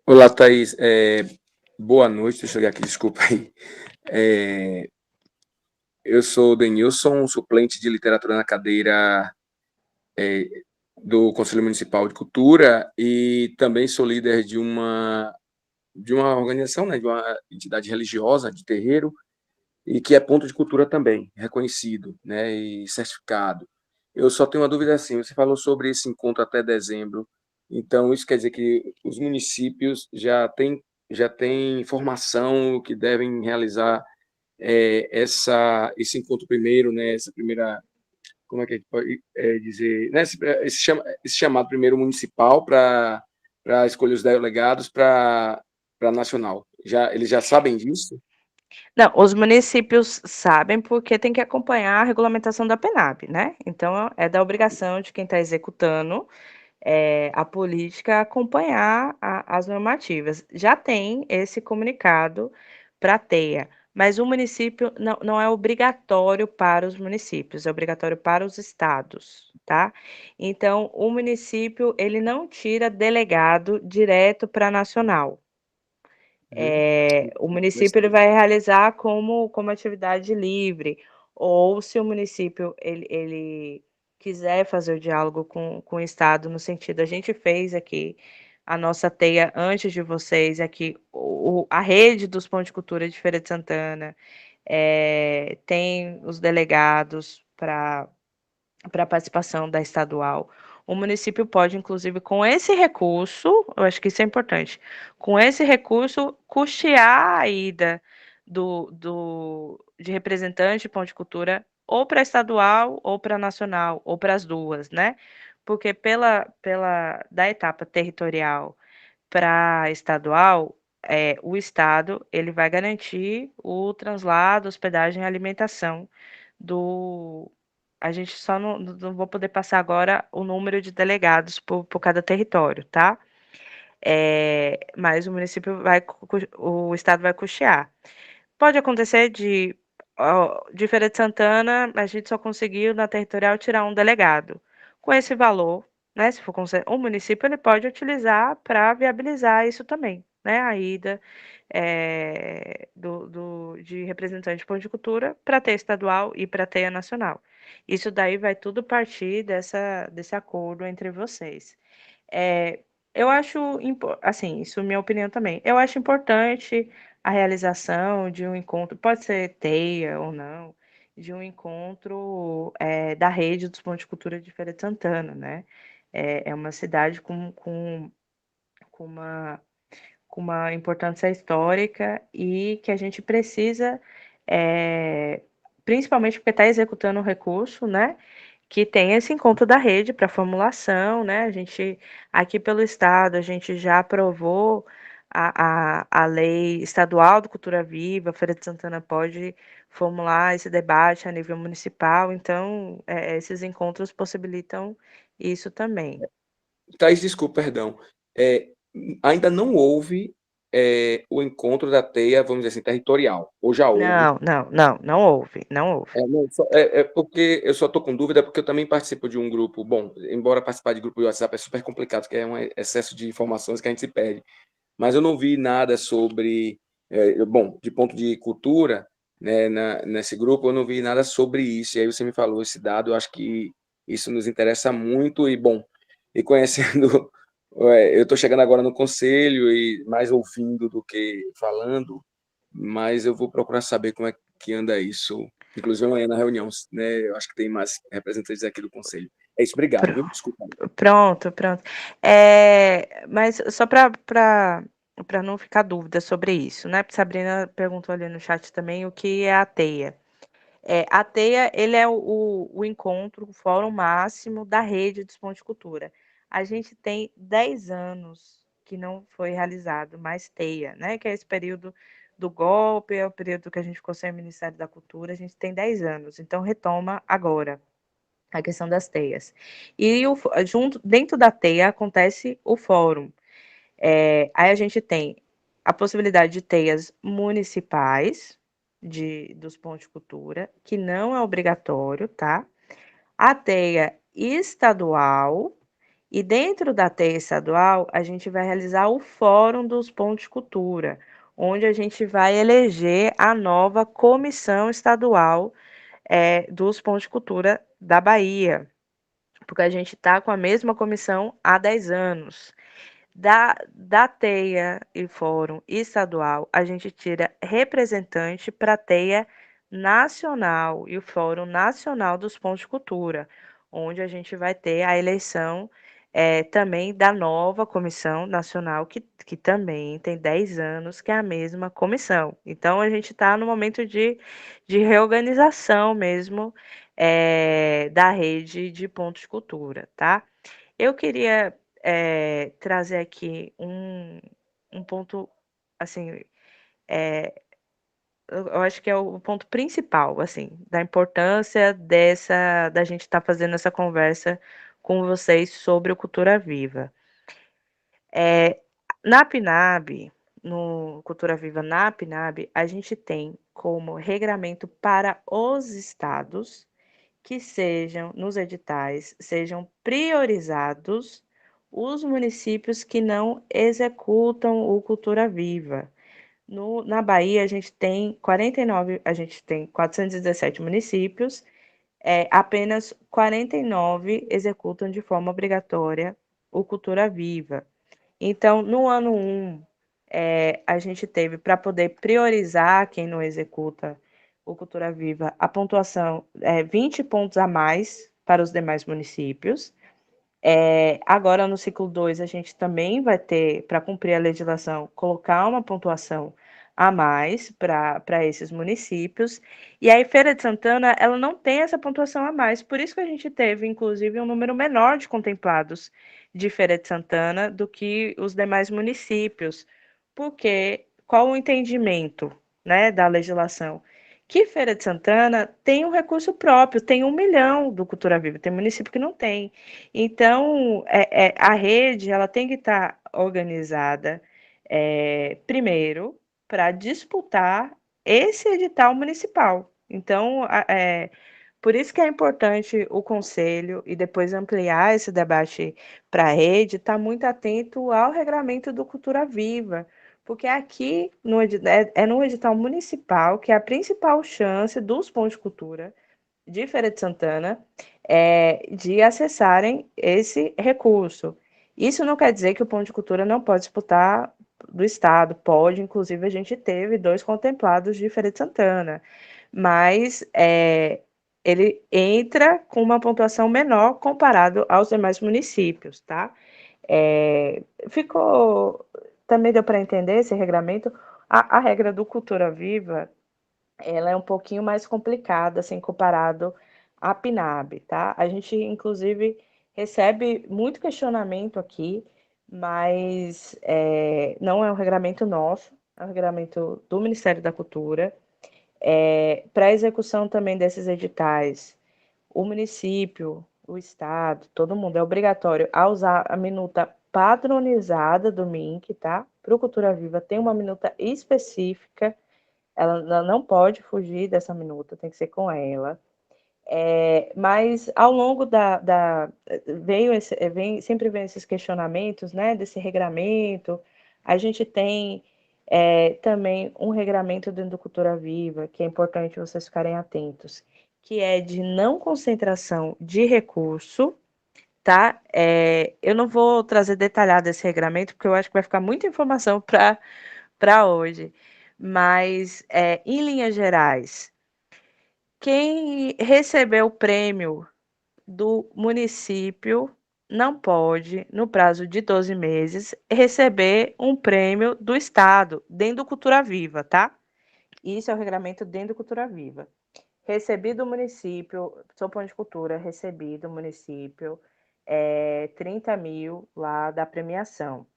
Olá, Thaís. Boa noite, deixa eu ligar aqui, desculpa aí. Eu sou o Denilson, suplente de literatura na cadeira do Conselho Municipal de Cultura e também sou líder de uma organização, né, de uma entidade religiosa de terreiro e que é ponto de cultura também, reconhecido, né, e certificado. Eu só tenho uma dúvida assim, você falou sobre esse encontro até dezembro, então isso quer dizer que os municípios já têm informação que devem realizar esse encontro primeiro, né, essa primeira, como é que a gente pode dizer, né, esse chamado primeiro municipal para escolher os delegados para nacional. Eles já sabem disso? Não, os municípios sabem porque tem que acompanhar a regulamentação da PENAB, né? Então, é da obrigação de quem está executando a política acompanhar as normativas. Já tem esse comunicado para a TEA, mas o município não é obrigatório para os municípios, é obrigatório para os estados, tá? Então, o município, ele não tira delegado direto para nacional. O município ele vai realizar como atividade livre, ou se o município ele quiser fazer o diálogo com o Estado, no sentido, a gente fez aqui a nossa teia antes de vocês, aqui a rede dos pontos de cultura de Feira de Santana, tem os delegados para participação da estadual. O município pode, inclusive, com esse recurso, eu acho que isso é importante, com esse recurso, custear a ida de representante de ponto de cultura ou para estadual ou para nacional, ou para as duas, né? Porque da etapa territorial para estadual, o Estado ele vai garantir o translado, hospedagem e alimentação do. A gente só não vou poder passar agora o número de delegados por cada território, tá? Mas o município o Estado vai custear. Pode acontecer de Feira de Santana, a gente só conseguiu na territorial tirar um delegado. Com esse valor, né, se for o município ele pode utilizar para viabilizar isso também, né, a ida de representante de ponto de cultura para a teia estadual e para a teia nacional. Isso daí vai tudo partir desse acordo entre vocês. Eu acho, assim, isso é minha opinião também. Eu acho importante a realização de um encontro, pode ser teia ou não, de um encontro da rede dos pontos de cultura de Feira de Santana, né? É uma cidade com uma importância histórica e que a gente precisa, principalmente porque está executando um recurso, né? Que tem esse encontro da rede para formulação, né? A gente, aqui pelo Estado, a gente já aprovou a lei estadual do Cultura Viva, a Feira de Santana pode formular esse debate a nível municipal, então esses encontros possibilitam isso também. Thaís, desculpa, perdão. Ainda não houve o encontro da teia, vamos dizer assim, territorial, ou já houve? Não houve. Porque eu só estou com dúvida, porque eu também participo de um grupo, bom, embora participar de grupo de WhatsApp é super complicado, porque é um excesso de informações que a gente se perde, mas eu não vi nada sobre, bom, de ponto de cultura, né, nesse grupo, eu não vi nada sobre isso, e aí você me falou esse dado, eu acho que isso nos interessa muito, e bom, e conhecendo, eu estou chegando agora no conselho, e mais ouvindo do que falando, mas eu vou procurar saber como é que anda isso. Inclusive amanhã na reunião, né? Eu acho que tem mais representantes aqui do conselho. É isso, obrigado, viu? Desculpa. Pronto. Mas só para não ficar dúvida sobre isso, né? Porque Sabrina perguntou ali no chat também o que é a TEIA. A TEIA, ele é o encontro, o fórum máximo da rede dos Pontos de Cultura. A gente tem 10 anos que não foi realizado mais TEIA, né? Que é esse período do golpe, é o período que a gente ficou sem o Ministério da Cultura, a gente tem 10 anos, então retoma agora a questão das TEIAs. E dentro da TEIA acontece o fórum. Aí a gente tem a possibilidade de TEIAs municipais, dos pontos de cultura, que não é obrigatório, tá? A TEIA estadual, e dentro da TEIA estadual, a gente vai realizar o Fórum dos Pontos de Cultura, onde a gente vai eleger a nova comissão estadual dos pontos de cultura da Bahia, porque a gente está com a mesma comissão há 10 anos. Da TEIA e Fórum Estadual, a gente tira representante para a TEIA Nacional e o Fórum Nacional dos Pontos de Cultura, onde a gente vai ter a eleição também da nova Comissão Nacional, que também tem 10 anos, que é a mesma comissão. Então, a gente está no momento de reorganização mesmo da rede de pontos de cultura, tá? Eu queria trazer aqui um ponto, assim, eu acho que é o ponto principal, assim, da importância da gente estar fazendo essa conversa com vocês sobre o Cultura Viva. Na PNAB, no Cultura Viva na PNAB, a gente tem como regramento para os estados que sejam, nos editais, sejam priorizados os municípios que não executam o Cultura Viva. Na Bahia, a gente tem 417 municípios, apenas 49 executam de forma obrigatória o Cultura Viva. Então, no ano 1, a gente teve, para poder priorizar quem não executa o Cultura Viva, a pontuação 20 pontos a mais para os demais municípios. Agora, no ciclo 2, a gente também vai ter, para cumprir a legislação, colocar uma pontuação a mais para esses municípios. E aí, Feira de Santana, ela não tem essa pontuação a mais. Por isso que a gente teve, inclusive, um número menor de contemplados de Feira de Santana do que os demais municípios. Porque qual o entendimento, né, da legislação? Que Feira de Santana tem um recurso próprio, tem 1 milhão do Cultura Viva, tem município que não tem. Então, a rede ela tem que estar organizada, primeiro, para disputar esse edital municipal. Então, por isso que é importante o conselho, e depois ampliar esse debate para a rede, estar muito atento ao regramento do Cultura Viva, porque aqui no edital municipal que é a principal chance dos pontos de cultura de Feira de Santana de acessarem esse recurso. Isso não quer dizer que o ponto de cultura não pode disputar do Estado, pode, inclusive a gente teve 2 contemplados de Feira de Santana, mas ele entra com uma pontuação menor comparado aos demais municípios, tá? Também deu para entender esse regramento. A regra do Cultura Viva, ela é um pouquinho mais complicada, assim, comparado à PNAB, tá? A gente, inclusive, recebe muito questionamento aqui, mas não é um regramento nosso, é um regramento do Ministério da Cultura. Para a execução também desses editais, o município, o estado, todo mundo é obrigatório a usar a minuta padronizada do MINC, tá? Para o Cultura Viva tem uma minuta específica, ela não pode fugir dessa minuta, tem que ser com ela. Mas ao longo sempre vem esses questionamentos, né, desse regramento. A gente tem também um regramento dentro do Cultura Viva, que é importante vocês ficarem atentos, que é de não concentração de recurso, tá? Eu não vou trazer detalhado esse regramento, porque eu acho que vai ficar muita informação para hoje. Mas, em linhas gerais, quem recebeu o prêmio do município não pode, no prazo de 12 meses, receber um prêmio do Estado, dentro do Cultura Viva, tá? Isso é o regulamento dentro do Cultura Viva. Recebi do município, sou ponto de cultura, recebi do município 30 mil lá da premiação.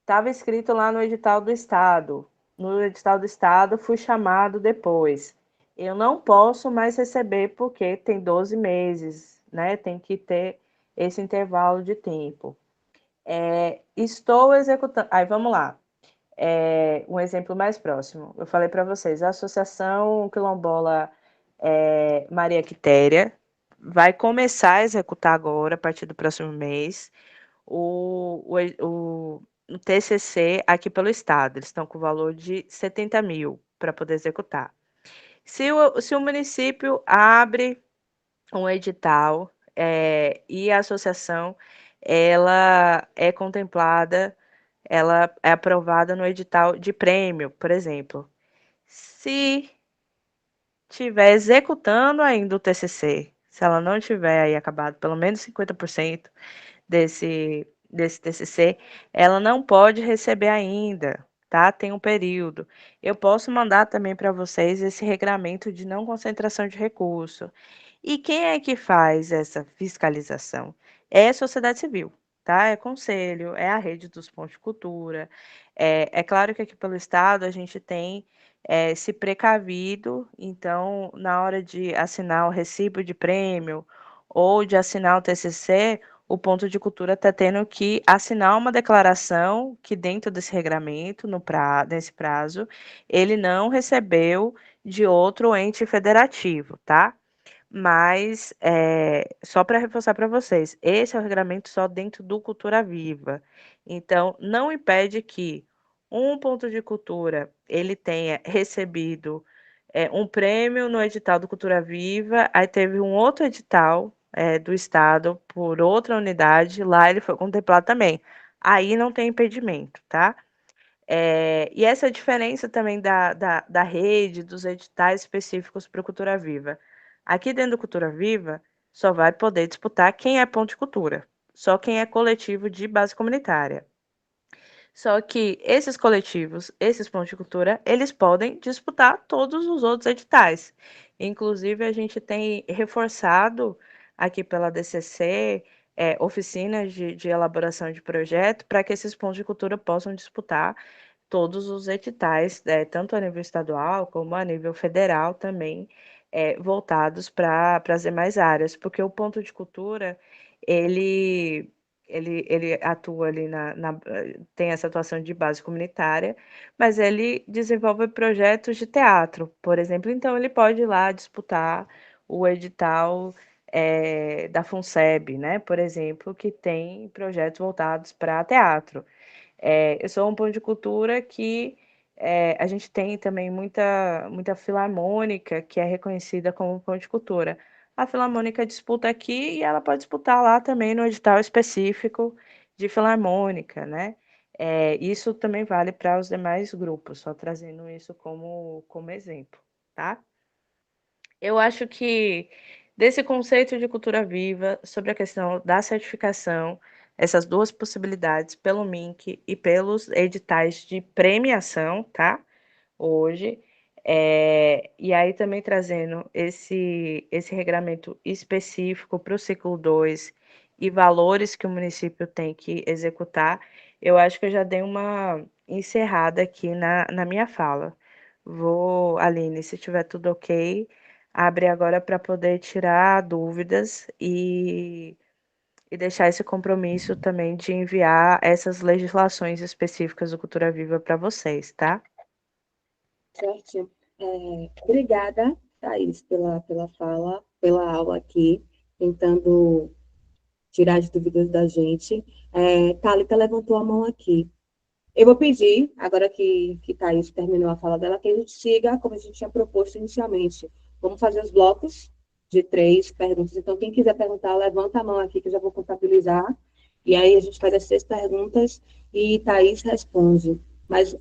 Estava escrito lá no edital do Estado. No edital do Estado, fui chamado depois. Eu não posso mais receber porque tem 12 meses, né? Tem que ter esse intervalo de tempo. Estou executando. Aí vamos lá. Um exemplo mais próximo. Eu falei para vocês, a Associação Quilombola Maria Quitéria vai começar a executar agora, a partir do próximo mês, o TCC aqui pelo Estado. Eles estão com o valor de 70 mil para poder executar. Se o município abre um edital e a associação ela é contemplada, ela é aprovada no edital de prêmio, por exemplo. Se estiver executando ainda o TCC, se ela não tiver aí acabado pelo menos 50% desse TCC, ela não pode receber ainda, tá? Tem um período. Eu posso mandar também para vocês esse regramento de não concentração de recurso. E quem é que faz essa fiscalização? É a sociedade civil, tá? É conselho, é a rede dos pontos de cultura. É claro que aqui pelo Estado a gente tem se precavido, então, na hora de assinar o recibo de prêmio ou de assinar o TCC, o ponto de cultura está tendo que assinar uma declaração que, dentro desse regramento, nesse prazo, ele não recebeu de outro ente federativo, tá? Mas, só para reforçar para vocês, esse é o regulamento só dentro do Cultura Viva. Então, não impede que um ponto de cultura ele tenha recebido um prêmio no edital do Cultura Viva, aí teve um outro edital do Estado por outra unidade, lá ele foi contemplado também. Aí não tem impedimento, tá? E essa diferença também da rede, dos editais específicos para o Cultura Viva. Aqui dentro do Cultura Viva, só vai poder disputar quem é ponto de cultura, só quem é coletivo de base comunitária. Só que esses coletivos, esses pontos de cultura, eles podem disputar todos os outros editais. Inclusive, a gente tem reforçado aqui pela DCC oficinas de elaboração de projeto para que esses pontos de cultura possam disputar todos os editais, tanto a nível estadual como a nível federal também, voltados para as demais áreas, porque o ponto de cultura, ele, ele atua ali tem essa atuação de base comunitária, mas ele desenvolve projetos de teatro, por exemplo, então ele pode ir lá disputar o edital da FUNSEB, né, por exemplo, que tem projetos voltados para teatro. Eu sou um ponto de cultura que a gente tem também muita filarmônica que é reconhecida como ponto de cultura. A filarmônica disputa aqui e ela pode disputar lá também no edital específico de filarmônica, né? Isso também vale para os demais grupos, só trazendo isso como exemplo, tá? Eu acho que desse conceito de cultura viva, sobre a questão da certificação, essas duas possibilidades, pelo MINC e pelos editais de premiação, tá? Hoje. E aí também trazendo esse regramento específico para o ciclo 2 e valores que o município tem que executar, eu acho que eu já dei uma encerrada aqui na minha fala. Aline, se tiver tudo ok, abre agora para poder tirar dúvidas e deixar esse compromisso também de enviar essas legislações específicas do Cultura Viva para vocês, tá? Certo. Obrigada, Thaís, pela fala, pela aula aqui, tentando tirar as dúvidas da gente. Thalita levantou a mão aqui. Eu vou pedir, agora que Thaís terminou a fala dela, que a gente siga como a gente tinha proposto inicialmente. Vamos fazer os blocos de 3 perguntas. Então, quem quiser perguntar, levanta a mão aqui, que eu já vou contabilizar. E aí a gente faz as 6 perguntas e Thaís responde. Mas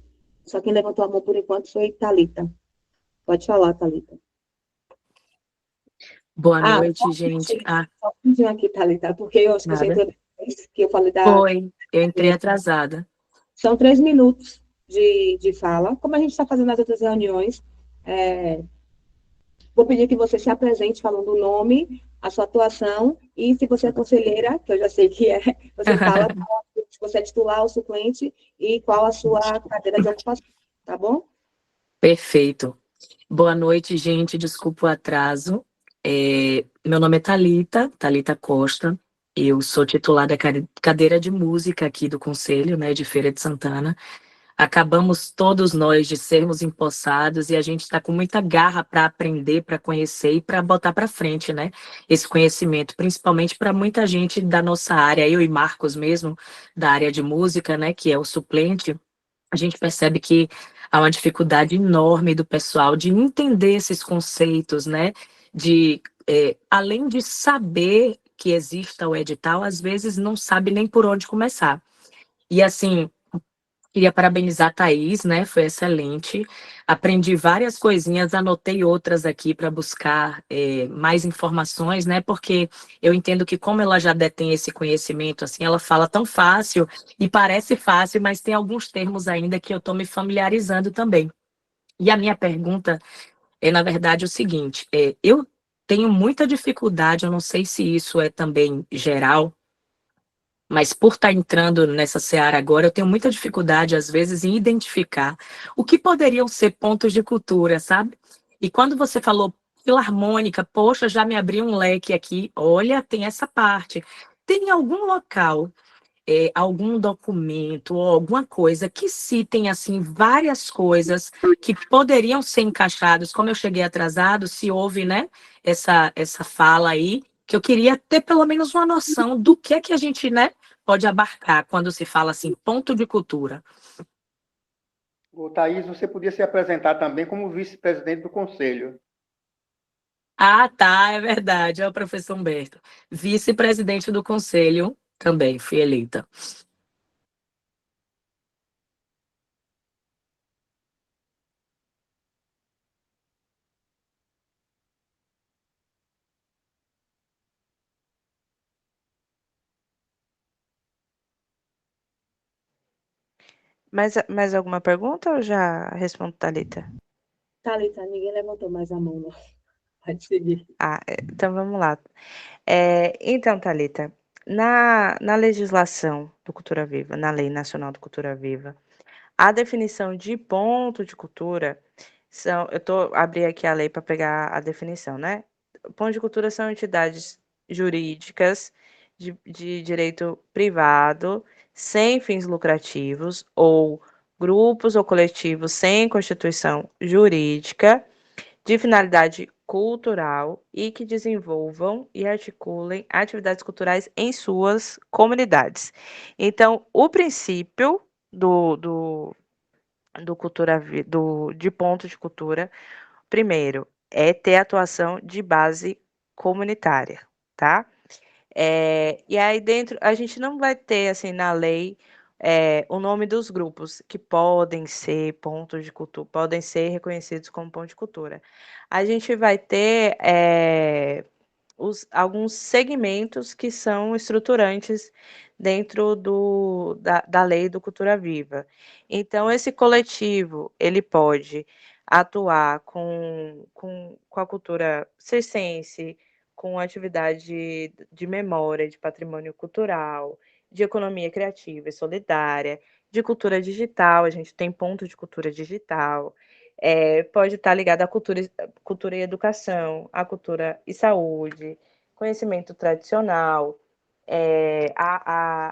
Só quem levantou a mão por enquanto foi Thalita. Pode falar, Thalita. Boa Ah, noite, gente. só um pouquinho aqui, Thalita, porque eu acho que você Nada. entrou depois, que eu falei Foi, eu entrei atrasada. São 3 minutos de fala. Como a gente está fazendo nas outras reuniões, vou pedir que você se apresente falando o nome, a sua atuação, e se você é conselheira, que eu já sei que é, você fala se você é titular ou suplente e qual a sua cadeira de ocupação, tá bom? Perfeito. Boa noite, gente. Desculpa o atraso. Meu nome é Thalita Costa. Eu sou titular da cadeira de música aqui do Conselho, né, de Feira de Santana. Acabamos todos nós de sermos empossados e a gente está com muita garra para aprender, para conhecer e para botar para frente, né? Esse conhecimento, principalmente para muita gente da nossa área, eu e Marcos mesmo, da área de música, né, que é o suplente. A gente percebe que há uma dificuldade enorme do pessoal de entender esses conceitos, né? Além de saber que exista o edital, às vezes não sabe nem por onde começar. E assim, queria parabenizar a Thaís, né? Foi excelente. Aprendi várias coisinhas, anotei outras aqui para buscar mais informações, né? Porque eu entendo que, como ela já detém esse conhecimento, assim, ela fala tão fácil e parece fácil, mas tem alguns termos ainda que eu estou me familiarizando também. E a minha pergunta é, na verdade, o seguinte: eu tenho muita dificuldade, eu não sei se isso é também geral, mas por estar entrando nessa seara agora, eu tenho muita dificuldade, às vezes, em identificar o que poderiam ser pontos de cultura, sabe? E quando você falou filarmônica, poxa, já me abriu um leque aqui. Olha, tem essa parte. Tem algum local, algum documento ou alguma coisa que citem, assim, várias coisas que poderiam ser encaixadas? Como eu cheguei atrasado, se houve, né, essa fala aí, que eu queria ter pelo menos uma noção do que é que a gente, né, pode abarcar quando se fala assim, ponto de cultura. O Thaís, você podia se apresentar também como vice-presidente do Conselho. Ah, tá, é verdade, é o professor Humberto. Vice-presidente do conselho, também fui eleita. Mais alguma pergunta ou já respondo, Thalita? Thalita, ninguém levantou mais a mão, não. Pode seguir. Então vamos lá. Então, Thalita, na legislação do Cultura Viva, na Lei Nacional do Cultura Viva, a definição de ponto de cultura abri aqui a lei para pegar a definição, né? Ponto de cultura são entidades jurídicas de direito privado, sem fins lucrativos, ou grupos ou coletivos sem constituição jurídica, de finalidade cultural e que desenvolvam e articulem atividades culturais em suas comunidades. Então, o princípio de ponto de cultura, primeiro, é ter atuação de base comunitária, tá? E aí dentro, a gente não vai ter, assim, na lei, o nome dos grupos que podem ser pontos de cultura, podem ser reconhecidos como ponto de cultura. A gente vai ter alguns segmentos que são estruturantes dentro da lei do Cultura Viva. Então, esse coletivo, ele pode atuar com a cultura circense, com atividade de memória, de patrimônio cultural, de economia criativa e solidária, de cultura digital, a gente tem ponto de cultura digital, pode estar ligado à cultura e educação, à cultura e saúde, conhecimento tradicional,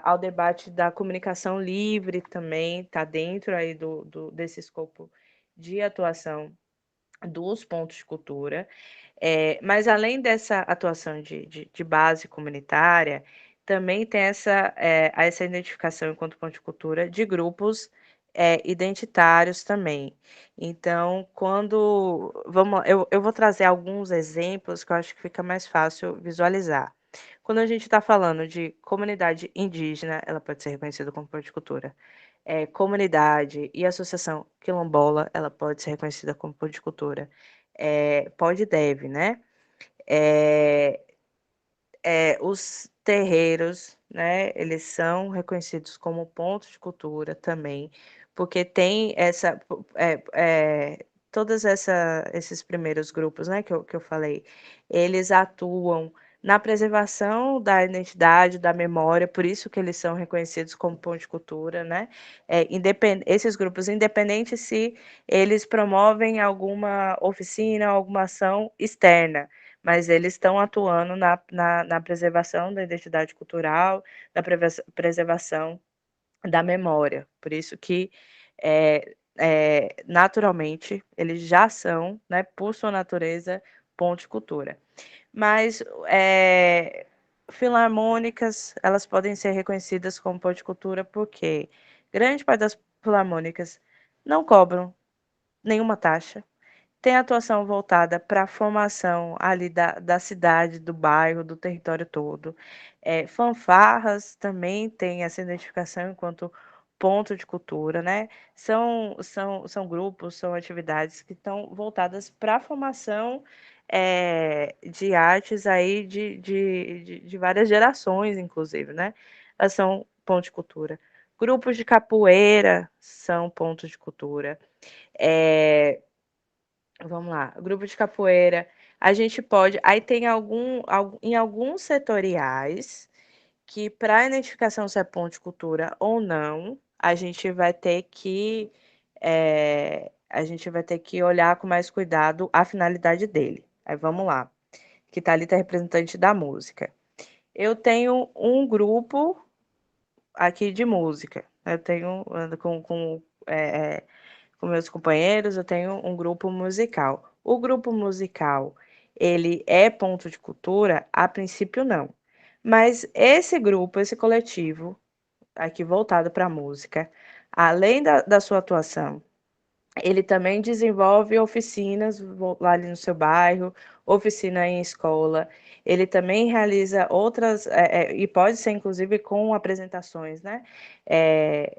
ao debate da comunicação livre também, está dentro aí desse escopo de atuação dos pontos de cultura. Mas além dessa atuação de base comunitária, também tem essa identificação enquanto ponto de cultura de grupos identitários também. Então, eu vou trazer alguns exemplos que eu acho que fica mais fácil visualizar. Quando a gente está falando de comunidade indígena, ela pode ser reconhecida como ponto de cultura. comunidade e associação quilombola, ela pode ser reconhecida como ponto de cultura. Pode e deve, né? Os terreiros, né, eles são reconhecidos como pontos de cultura também, porque tem todos esses primeiros grupos, né, que eu falei, eles atuam na preservação da identidade, da memória, por isso que eles são reconhecidos como ponto de cultura, né? Esses grupos, independente se eles promovem alguma oficina, alguma ação externa, mas eles estão atuando na preservação da identidade cultural, na preservação da memória. Por isso que, naturalmente, eles já são, né, por sua natureza, ponto de cultura. Mas filarmônicas, elas podem ser reconhecidas como ponto de cultura porque grande parte das filarmônicas não cobram nenhuma taxa, tem atuação voltada para a formação ali da cidade, do bairro, do território todo. Fanfarras também tem essa identificação enquanto ponto de cultura, né? São grupos, são atividades que estão voltadas para a formação de artes aí de várias gerações, inclusive, né? Elas são ponto de cultura. Grupos de capoeira são pontos de cultura. Vamos lá, grupo de capoeira. A gente pode. Aí tem em alguns setoriais que, para a identificação se é ponto de cultura ou não, a gente vai ter que olhar com mais cuidado a finalidade dele. Aí vamos lá. Que Thalita é representante da música. Eu tenho um grupo aqui de música. Eu tenho com meus companheiros, eu tenho um grupo musical. O grupo musical, ele é ponto de cultura? A princípio, não. Mas esse grupo, esse coletivo, aqui voltado para a música, além da sua atuação, ele também desenvolve oficinas lá ali no seu bairro, oficina em escola. Ele também realiza outras, e pode ser inclusive com apresentações, né?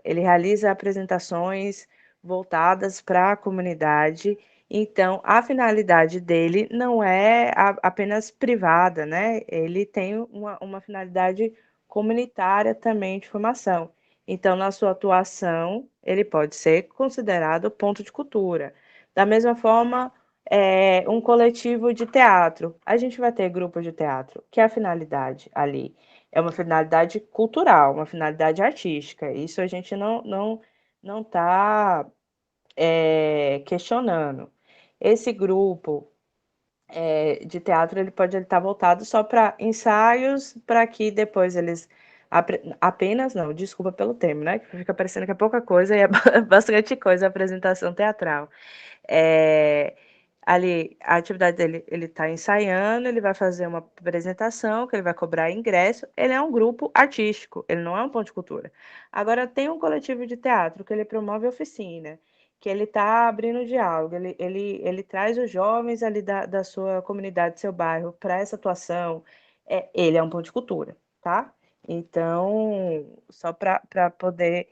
Ele realiza apresentações voltadas para a comunidade. Então, a finalidade dele não é apenas privada, né? Ele tem uma finalidade comunitária também de formação. Então, na sua atuação, ele pode ser considerado ponto de cultura. Da mesma forma, um coletivo de teatro. A gente vai ter grupos de teatro, que é a finalidade ali é uma finalidade cultural, uma finalidade artística. Isso a gente não está questionando. Esse grupo de teatro ele pode estar voltado só para ensaios, para que depois eles apenas não, desculpa pelo termo, né? Que fica parecendo que é pouca coisa e é bastante coisa a apresentação teatral. Ali, a atividade dele, ele está ensaiando, ele vai fazer uma apresentação, que ele vai cobrar ingresso. Ele é um grupo artístico, ele não é um ponto de cultura. Agora, tem um coletivo de teatro que ele promove oficina, que ele está abrindo diálogo, ele traz os jovens ali da sua comunidade, do seu bairro, para essa atuação. Ele é um ponto de cultura, tá? Então, só para poder,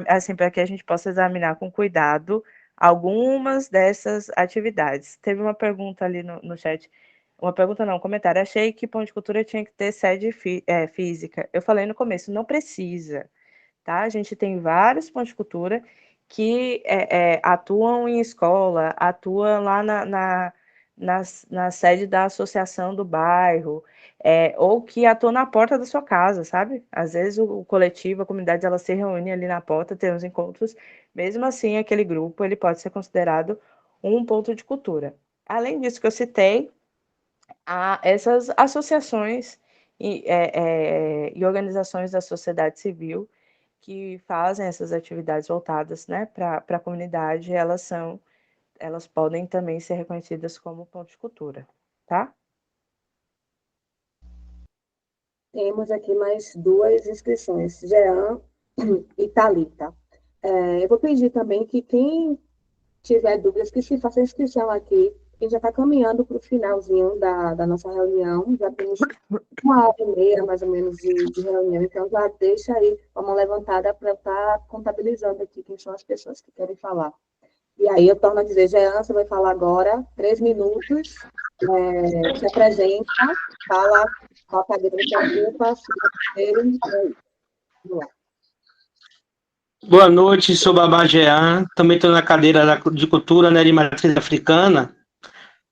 assim, para que a gente possa examinar com cuidado algumas dessas atividades. Teve uma pergunta ali no chat, uma pergunta não, um comentário. Achei que ponto de cultura tinha que ter sede física. Eu falei no começo, não precisa, tá? A gente tem vários pontos de cultura que atuam em escola, atuam lá na sede da associação do bairro, ou que atuam na porta da sua casa, sabe? Às vezes o coletivo, a comunidade, ela se reúne ali na porta, tem os encontros, mesmo assim aquele grupo, ele pode ser considerado um ponto de cultura. Além disso que eu citei, há essas associações e organizações da sociedade civil que fazem essas atividades voltadas, né, para a comunidade, elas podem também ser reconhecidas como ponto de cultura, tá? Temos aqui mais duas inscrições, Jean e Thalita. Eu vou pedir também que quem tiver dúvidas, que se faça inscrição aqui porque já está caminhando para o finalzinho da nossa reunião, já temos 1 hora e meia, mais ou menos, de reunião, então já deixa aí a mão levantada para eu estar contabilizando aqui quem são as pessoas que querem falar. E aí eu torno a dizer, Jean, você vai falar agora, 3 minutos, se apresenta, fala qual cadeira você ocupa, se você vamos lá. Boa noite, sou Babá Jean, também estou na cadeira de cultura, né, de matriz africana.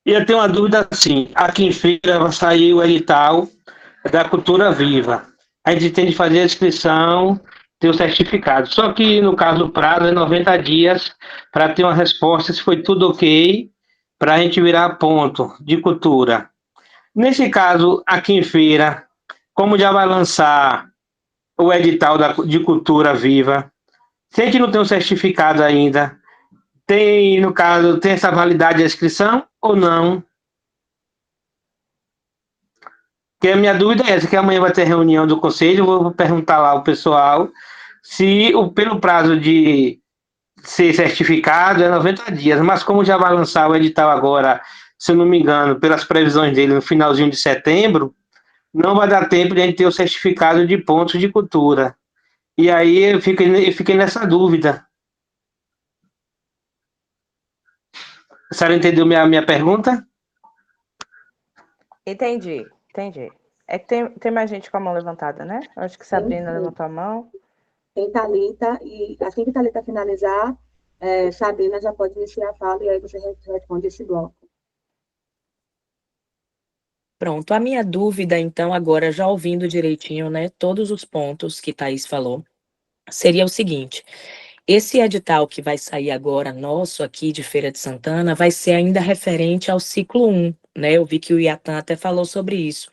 E eu tenho uma dúvida assim, aqui em feira vai sair o edital da Cultura Viva. A gente tem de fazer a inscrição, ter o certificado. Só que, no caso, o prazo é 90 dias para ter uma resposta se foi tudo ok, para a gente virar ponto de cultura. Nesse caso, aqui em feira, como já vai lançar o edital de Cultura Viva, se a gente não tem o certificado ainda, tem, no caso, tem essa validade de inscrição ou não? Porque a minha dúvida é essa, que amanhã vai ter reunião do conselho, eu vou perguntar lá ao pessoal se pelo prazo de ser certificado é 90 dias, mas como já vai lançar o edital agora, se eu não me engano, pelas previsões dele no finalzinho de setembro, não vai dar tempo de a gente ter o certificado de pontos de cultura. E aí eu fiquei nessa dúvida. A senhora entendeu minha pergunta? Entendi, entendi. É que tem mais gente com a mão levantada, né? Eu acho que Sabrina levantou a mão. Tem Thalita, e assim que Thalita finalizar, Sabrina já pode iniciar a fala, e aí você responde esse bloco. Pronto, a minha dúvida, então, agora, já ouvindo direitinho, né, todos os pontos que Thaís falou, seria o seguinte: esse edital que vai sair agora, nosso aqui de Feira de Santana, vai ser ainda referente ao ciclo 1, né? Eu vi que o Iatan até falou sobre isso.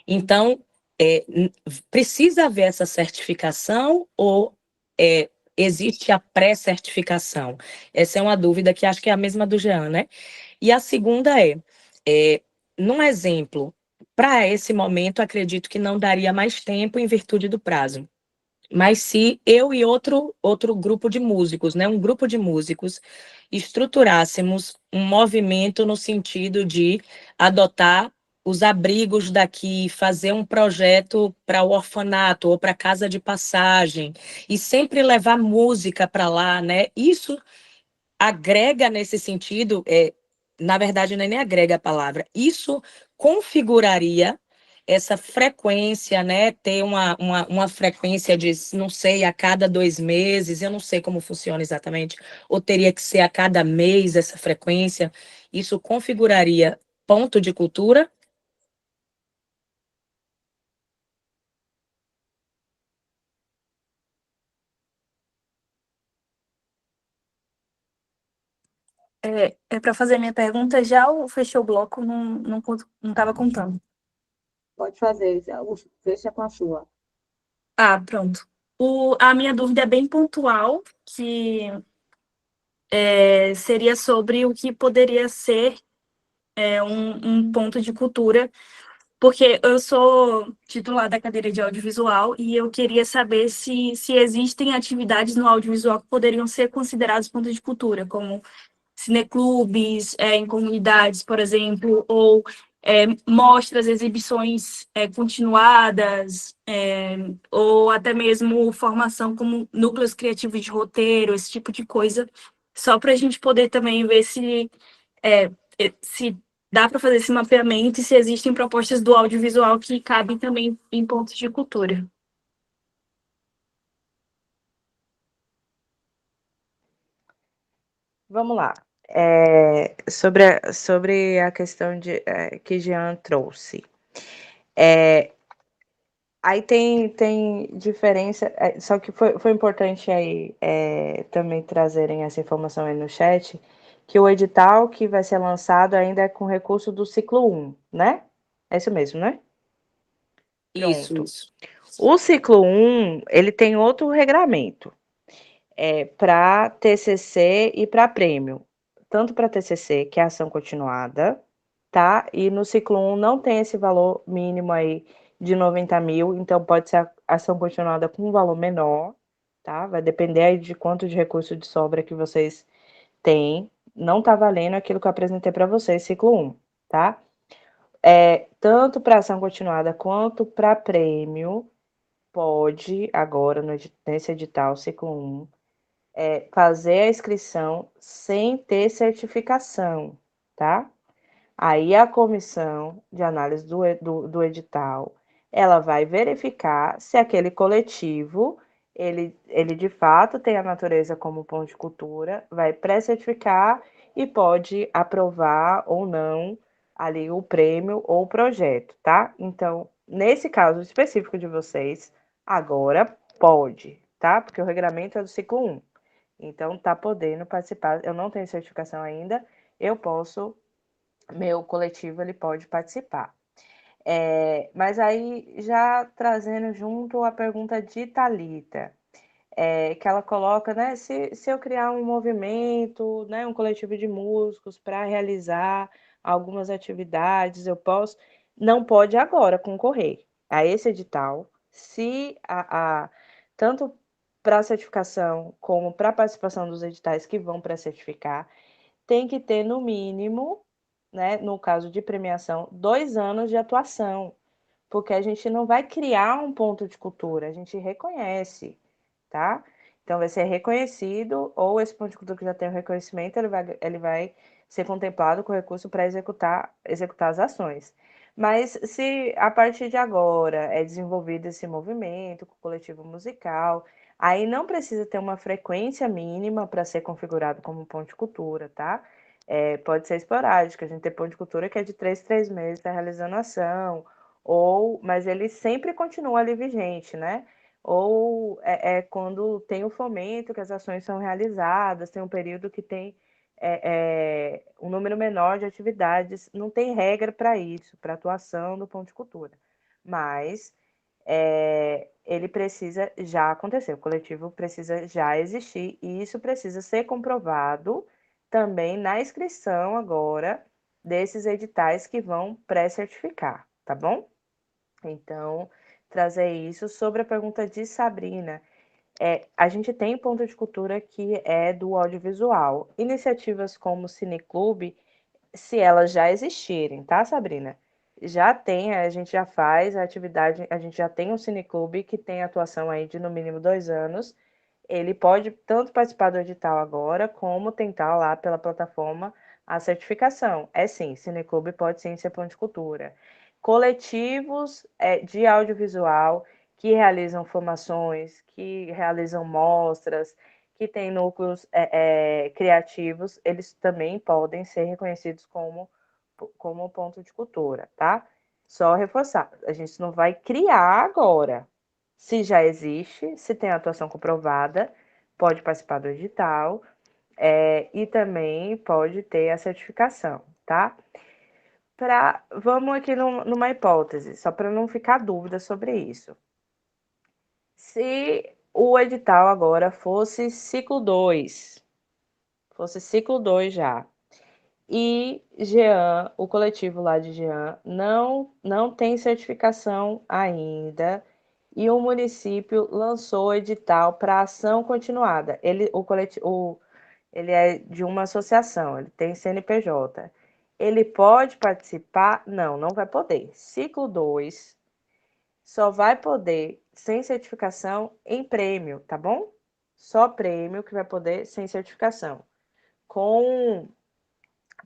Então, precisa haver essa certificação ou existe a pré-certificação? Essa é uma dúvida que acho que é a mesma do Jean, né? E a segunda num exemplo, para esse momento, acredito que não daria mais tempo em virtude do prazo. Mas se eu e outro grupo de músicos, né, um grupo de músicos, estruturássemos um movimento no sentido de adotar os abrigos daqui, fazer um projeto para o orfanato ou para casa de passagem, e sempre levar música para lá, né? Isso agrega nesse sentido, na verdade, não é nem agrega a palavra, isso configuraria essa frequência, né? Ter uma frequência de, não sei, a cada 2 meses, eu não sei como funciona exatamente, ou teria que ser a cada mês essa frequência, isso configuraria ponto de cultura? Para fazer minha pergunta, já ou fechou o bloco, não estava contando. Pode fazer, deixa com a sua. Ah, pronto. A minha dúvida é bem pontual, que seria sobre o que poderia ser um ponto de cultura, porque eu sou titular da cadeira de audiovisual e eu queria saber se existem atividades no audiovisual que poderiam ser consideradas pontos de cultura, como cineclubes, em comunidades, por exemplo, ou mostras, exibições continuadas, ou até mesmo formação como núcleos criativos de roteiro, esse tipo de coisa, só para a gente poder também ver se dá para fazer esse mapeamento e se existem propostas do audiovisual que cabem também em pontos de cultura. Vamos lá. Sobre a questão que Jean trouxe. Aí tem diferença, só que foi importante aí também trazerem essa informação aí no chat, que o edital que vai ser lançado ainda é com recurso do ciclo 1, né? É isso mesmo, né? Isso. O ciclo 1, ele tem outro regramento, para TCC e para prêmio. Tanto para TCC, que é ação continuada, tá? E no ciclo 1 não tem esse valor mínimo aí de 90 mil, então pode ser ação continuada com um valor menor, tá? Vai depender aí de quanto de recurso de sobra que vocês têm, não está valendo aquilo que eu apresentei para vocês, ciclo 1, tá? Tanto para ação continuada quanto para prêmio, pode, agora, nesse edital, ciclo 1, fazer a inscrição sem ter certificação, tá? Aí a comissão de análise do edital, ela vai verificar se aquele coletivo, ele de fato tem a natureza como ponto de cultura, vai pré-certificar e pode aprovar ou não ali o prêmio ou o projeto, tá? Então, nesse caso específico de vocês, agora pode, tá? Porque o regulamento é do ciclo 1. Então, tá podendo participar. Eu não tenho certificação ainda, eu posso, meu coletivo, ele pode participar. Mas aí, já trazendo junto a pergunta de Thalita, que ela coloca, né, se eu criar um movimento, né, um coletivo de músicos para realizar algumas atividades, eu posso, não pode agora concorrer a esse edital, se tanto para a certificação como para a participação dos editais que vão para certificar, tem que ter no mínimo, né, no caso de premiação, 2 anos de atuação, porque a gente não vai criar um ponto de cultura, a gente reconhece, tá? Então, vai ser reconhecido, ou esse ponto de cultura que já tem o reconhecimento, ele vai ser contemplado com recurso para executar as ações. Mas se a partir de agora é desenvolvido esse movimento com o coletivo musical, aí não precisa ter uma frequência mínima para ser configurado como ponto de cultura, tá? Pode ser esporádico, a gente tem ponto de cultura que é de 3 em 3 meses, está realizando ação, mas ele sempre continua ali vigente, né? Ou quando tem o fomento, que as ações são realizadas, tem um período que tem um número menor de atividades, não tem regra para isso, para atuação do ponto de cultura. Mas ele precisa já acontecer, o coletivo precisa já existir, e isso precisa ser comprovado também na inscrição agora desses editais que vão pré-certificar, tá bom? Então, trazer isso sobre a pergunta de Sabrina. A gente tem ponto de cultura que é do audiovisual. Iniciativas como o Cineclube, se elas já existirem, tá, Sabrina? Já tem, a gente já faz a atividade, a gente já tem um Cineclube que tem atuação aí de no mínimo 2 anos. Ele pode tanto participar do edital agora, como tentar lá pela plataforma a certificação. Sim, Cineclube pode sim ser ponto de cultura. Coletivos de audiovisual que realizam formações, que realizam mostras, que têm núcleos criativos, eles também podem ser reconhecidos como ponto de cultura, tá? Só reforçar, a gente não vai criar agora. Se já existe, se tem atuação comprovada, pode participar do edital e também pode ter a certificação, tá? Vamos aqui numa hipótese, só para não ficar dúvida sobre isso. Se o edital agora fosse ciclo 2 já, e Jean, o coletivo lá de Jean, não tem certificação ainda, e o município lançou o edital para ação continuada. Ele é de uma associação, ele tem CNPJ. Ele pode participar? Não, não vai poder. Ciclo 2 só vai poder sem certificação em prêmio, tá bom? Só prêmio que vai poder sem certificação.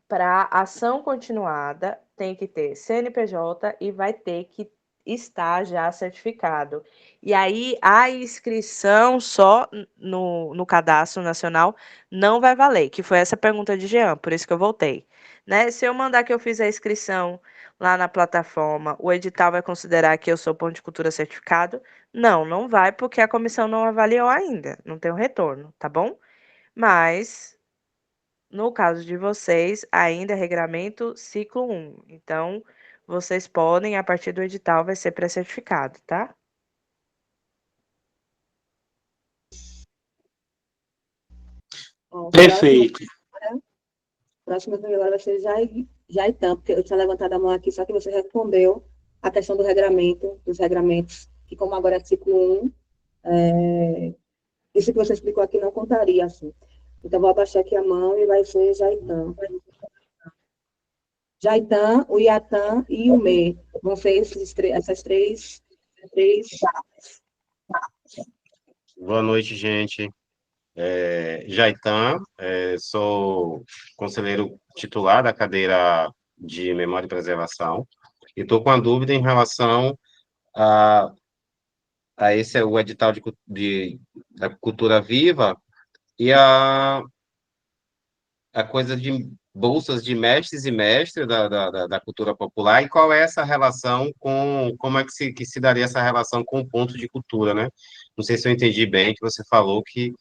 Para ação continuada, tem que ter CNPJ e vai ter que estar já certificado. E aí, a inscrição só no Cadastro Nacional não vai valer, que foi essa pergunta de Jean, por isso que eu voltei. Né? Se eu mandar que eu fiz a inscrição lá na plataforma, o edital vai considerar que eu sou ponto de cultura certificado? Não, não vai, porque a comissão não avaliou ainda, não tem o retorno, tá bom? Mas no caso de vocês, ainda é regramento ciclo 1. Então, vocês podem, a partir do edital, vai ser pré-certificado, tá? Bom, Perfeito. próxima agora vai ser Jaitan, porque eu tinha levantado a mão aqui, só que você respondeu a questão do regramento, dos regramentos, que como agora é ciclo 1, isso que você explicou aqui não contaria, assim. Então, vou abaixar aqui a mão e vai ser Jaitan. Jaitan, o Iatan e o Me. Vão ser essas três chapas. Boa noite, gente. Jaitan, sou conselheiro titular da cadeira de Memória e Preservação, e estou com a dúvida em relação a, a esse o edital da Cultura Viva e a coisa de bolsas de mestres e mestres da cultura popular, e qual é essa relação como é que se daria essa relação com o ponto de cultura, né? Não sei se eu entendi bem que você falou que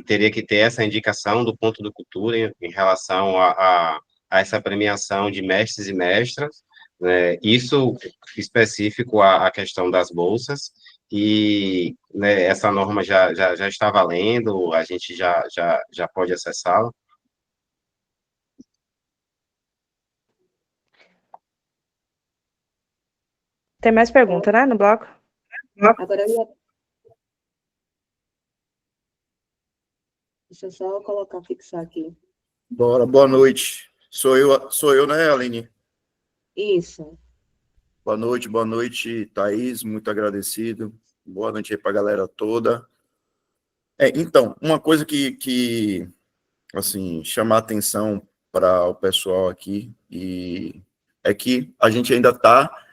teria que ter essa indicação do ponto de cultura em relação a essa premiação de mestres e mestras, né? Isso específico à questão das bolsas, e né, essa norma já está valendo, a gente já pode acessá-la. Tem mais pergunta, né, no bloco? Agora eu ia... Deixa eu só colocar, fixar aqui. Bora, boa noite. Sou eu, né, Aline? Isso. Boa noite, Thaís, muito agradecido. Boa noite aí para a galera toda. Então, uma coisa que assim, chama a atenção para o pessoal aqui é que a gente ainda está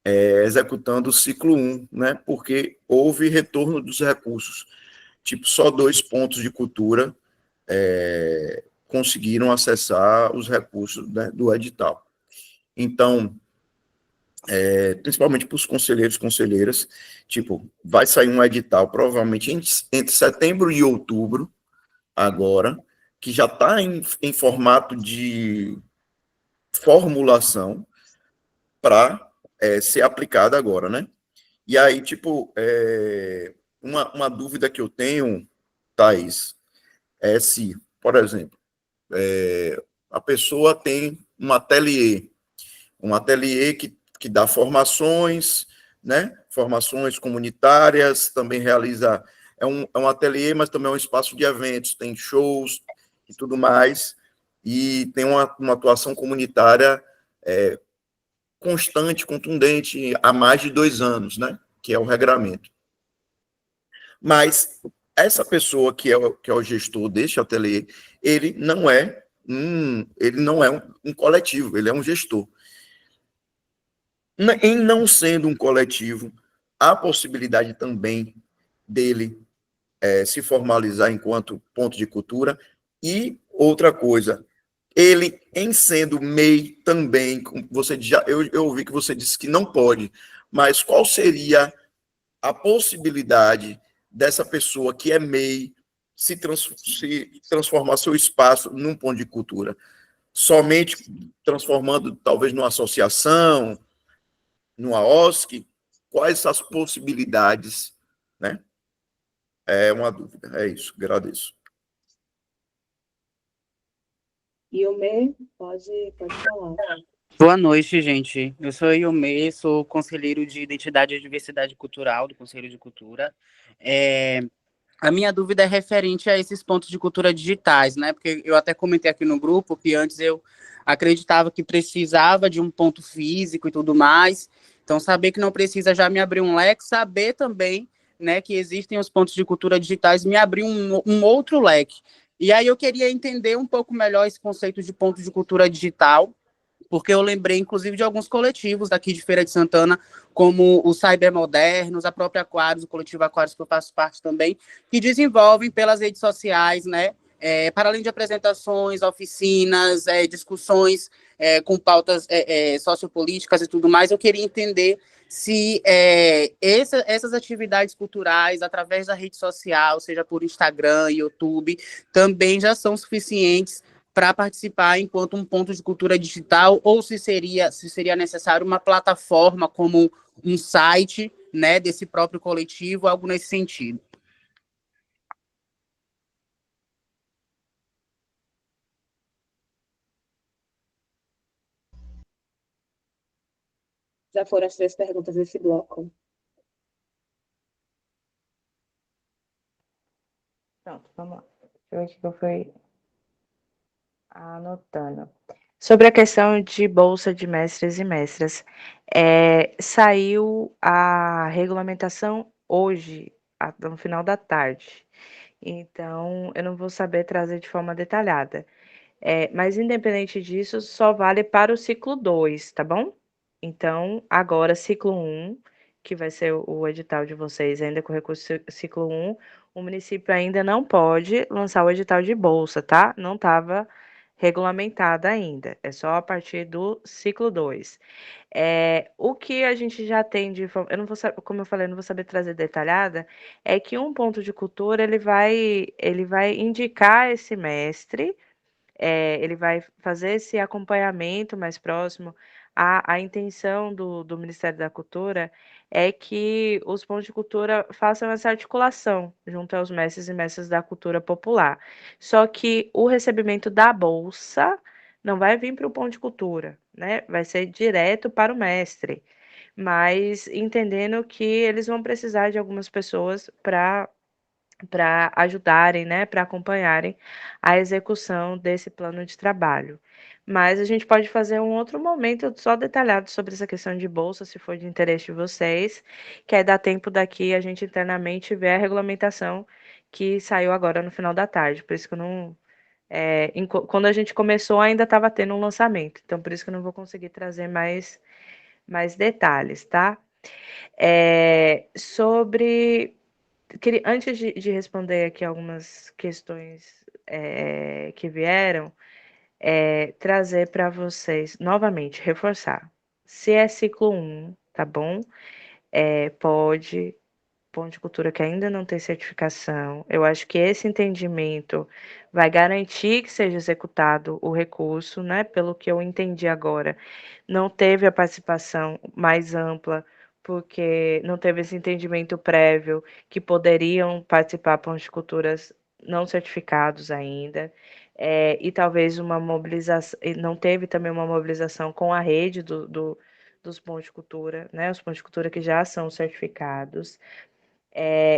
executando o ciclo 1, né? Porque houve retorno dos recursos. Tipo, só 2 pontos de cultura conseguiram acessar os recursos, né, do edital. Então, principalmente para os conselheiros e conselheiras, tipo, vai sair um edital, provavelmente entre setembro e outubro, agora, que já está em formato de formulação para ser aplicado agora, né? E aí, tipo, uma dúvida que eu tenho, Thaís, é se, por exemplo, a pessoa tem um ateliê que dá formações, né? Formações comunitárias, também realiza. É um ateliê, mas também é um espaço de eventos, tem shows e tudo mais, e tem uma atuação comunitária constante, contundente, há mais de 2 anos, né? Que é o regramento. Mas essa pessoa que é o gestor deste ateliê, ele não é um coletivo, ele é um gestor. Em não sendo um coletivo, há possibilidade também dele se formalizar enquanto ponto de cultura. E outra coisa, ele, em sendo MEI também, eu ouvi que você disse que não pode, mas qual seria a possibilidade dessa pessoa que é MEI se transformar seu espaço num ponto de cultura? Somente transformando, talvez, numa associação, numa OSC, quais as possibilidades, né? É uma dúvida, é isso, agradeço. E o Me, pode falar. Boa noite, gente. Eu sou Iomê, sou conselheiro de Identidade e Diversidade Cultural do Conselho de Cultura. A minha dúvida é referente a esses pontos de cultura digitais, né? Porque eu até comentei aqui no grupo que antes eu acreditava que precisava de um ponto físico e tudo mais. Então, saber que não precisa já me abrir um leque, saber também, né, que existem os pontos de cultura digitais, me abrir um outro leque. E aí eu queria entender um pouco melhor esse conceito de ponto de cultura digital, porque eu lembrei, inclusive, de alguns coletivos daqui de Feira de Santana, como o Cybermodernos, a própria Aquários, o coletivo Aquários, que eu faço parte também, que desenvolvem pelas redes sociais, né, para além de apresentações, oficinas, discussões com pautas sociopolíticas e tudo mais, eu queria entender se essas atividades culturais, através da rede social, seja por Instagram, YouTube, também já são suficientes para participar enquanto um ponto de cultura digital, ou se seria necessário uma plataforma como um site, né, desse próprio coletivo, algo nesse sentido. Já foram as 3 perguntas desse bloco. Pronto, vamos lá. eu aqui que eu fui anotando. Sobre a questão de bolsa de mestres e mestras, saiu a regulamentação hoje, no final da tarde. Então, eu não vou saber trazer de forma detalhada. Mas, independente disso, só vale para o ciclo 2, tá bom? Então, agora, ciclo 1, que vai ser o edital de vocês, ainda com recurso ciclo 1, o município ainda não pode lançar o edital de bolsa, tá? Não estava regulamentada ainda, é só a partir do ciclo 2. O que a gente já tem de eu não vou saber, como eu falei, eu não vou saber trazer detalhada, é que um ponto de cultura ele vai indicar esse mestre, ele vai fazer esse acompanhamento mais próximo. A intenção do Ministério da Cultura é que os pontos de cultura façam essa articulação junto aos mestres e mestras da cultura popular. Só que o recebimento da bolsa não vai vir para o ponto de cultura, né? Vai ser direto para o mestre, mas entendendo que eles vão precisar de algumas pessoas para ajudarem, né, para acompanharem a execução desse plano de trabalho. Mas a gente pode fazer um outro momento só detalhado sobre essa questão de bolsa, se for de interesse de vocês, que aí dá tempo daqui a gente internamente ver a regulamentação que saiu agora no final da tarde. Por isso que eu não. Quando a gente começou, ainda estava tendo um lançamento, então por isso que eu não vou conseguir trazer mais detalhes, tá? Sobre antes de responder aqui algumas questões que vieram, trazer para vocês, novamente, reforçar. Se é ciclo 1, tá bom? Pode, ponto de cultura que ainda não tem certificação. Eu acho que esse entendimento vai garantir que seja executado o recurso, né? Pelo que eu entendi agora, não teve a participação mais ampla, porque não teve esse entendimento prévio que poderiam participar pontos de culturas não certificados ainda, e talvez uma mobilização, não teve também uma mobilização com a rede dos pontos de cultura, né? Os pontos de cultura que já são certificados.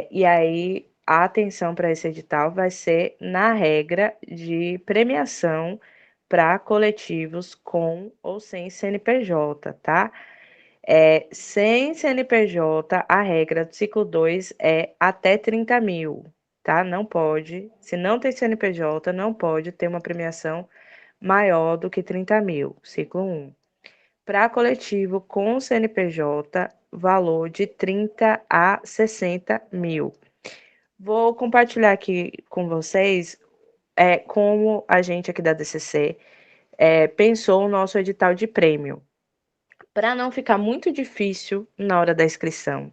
E aí, a atenção para esse edital vai ser na regra de premiação para coletivos com ou sem CNPJ, tá? Sem CNPJ, a regra do ciclo 2 é até 30 mil, tá? Não pode, se não tem CNPJ, não pode ter uma premiação maior do que 30 mil, ciclo 1. Para coletivo com CNPJ, valor de 30 a 60 mil. Vou compartilhar aqui com vocês como a gente aqui da DCC pensou o nosso edital de prêmio. Para não ficar muito difícil na hora da inscrição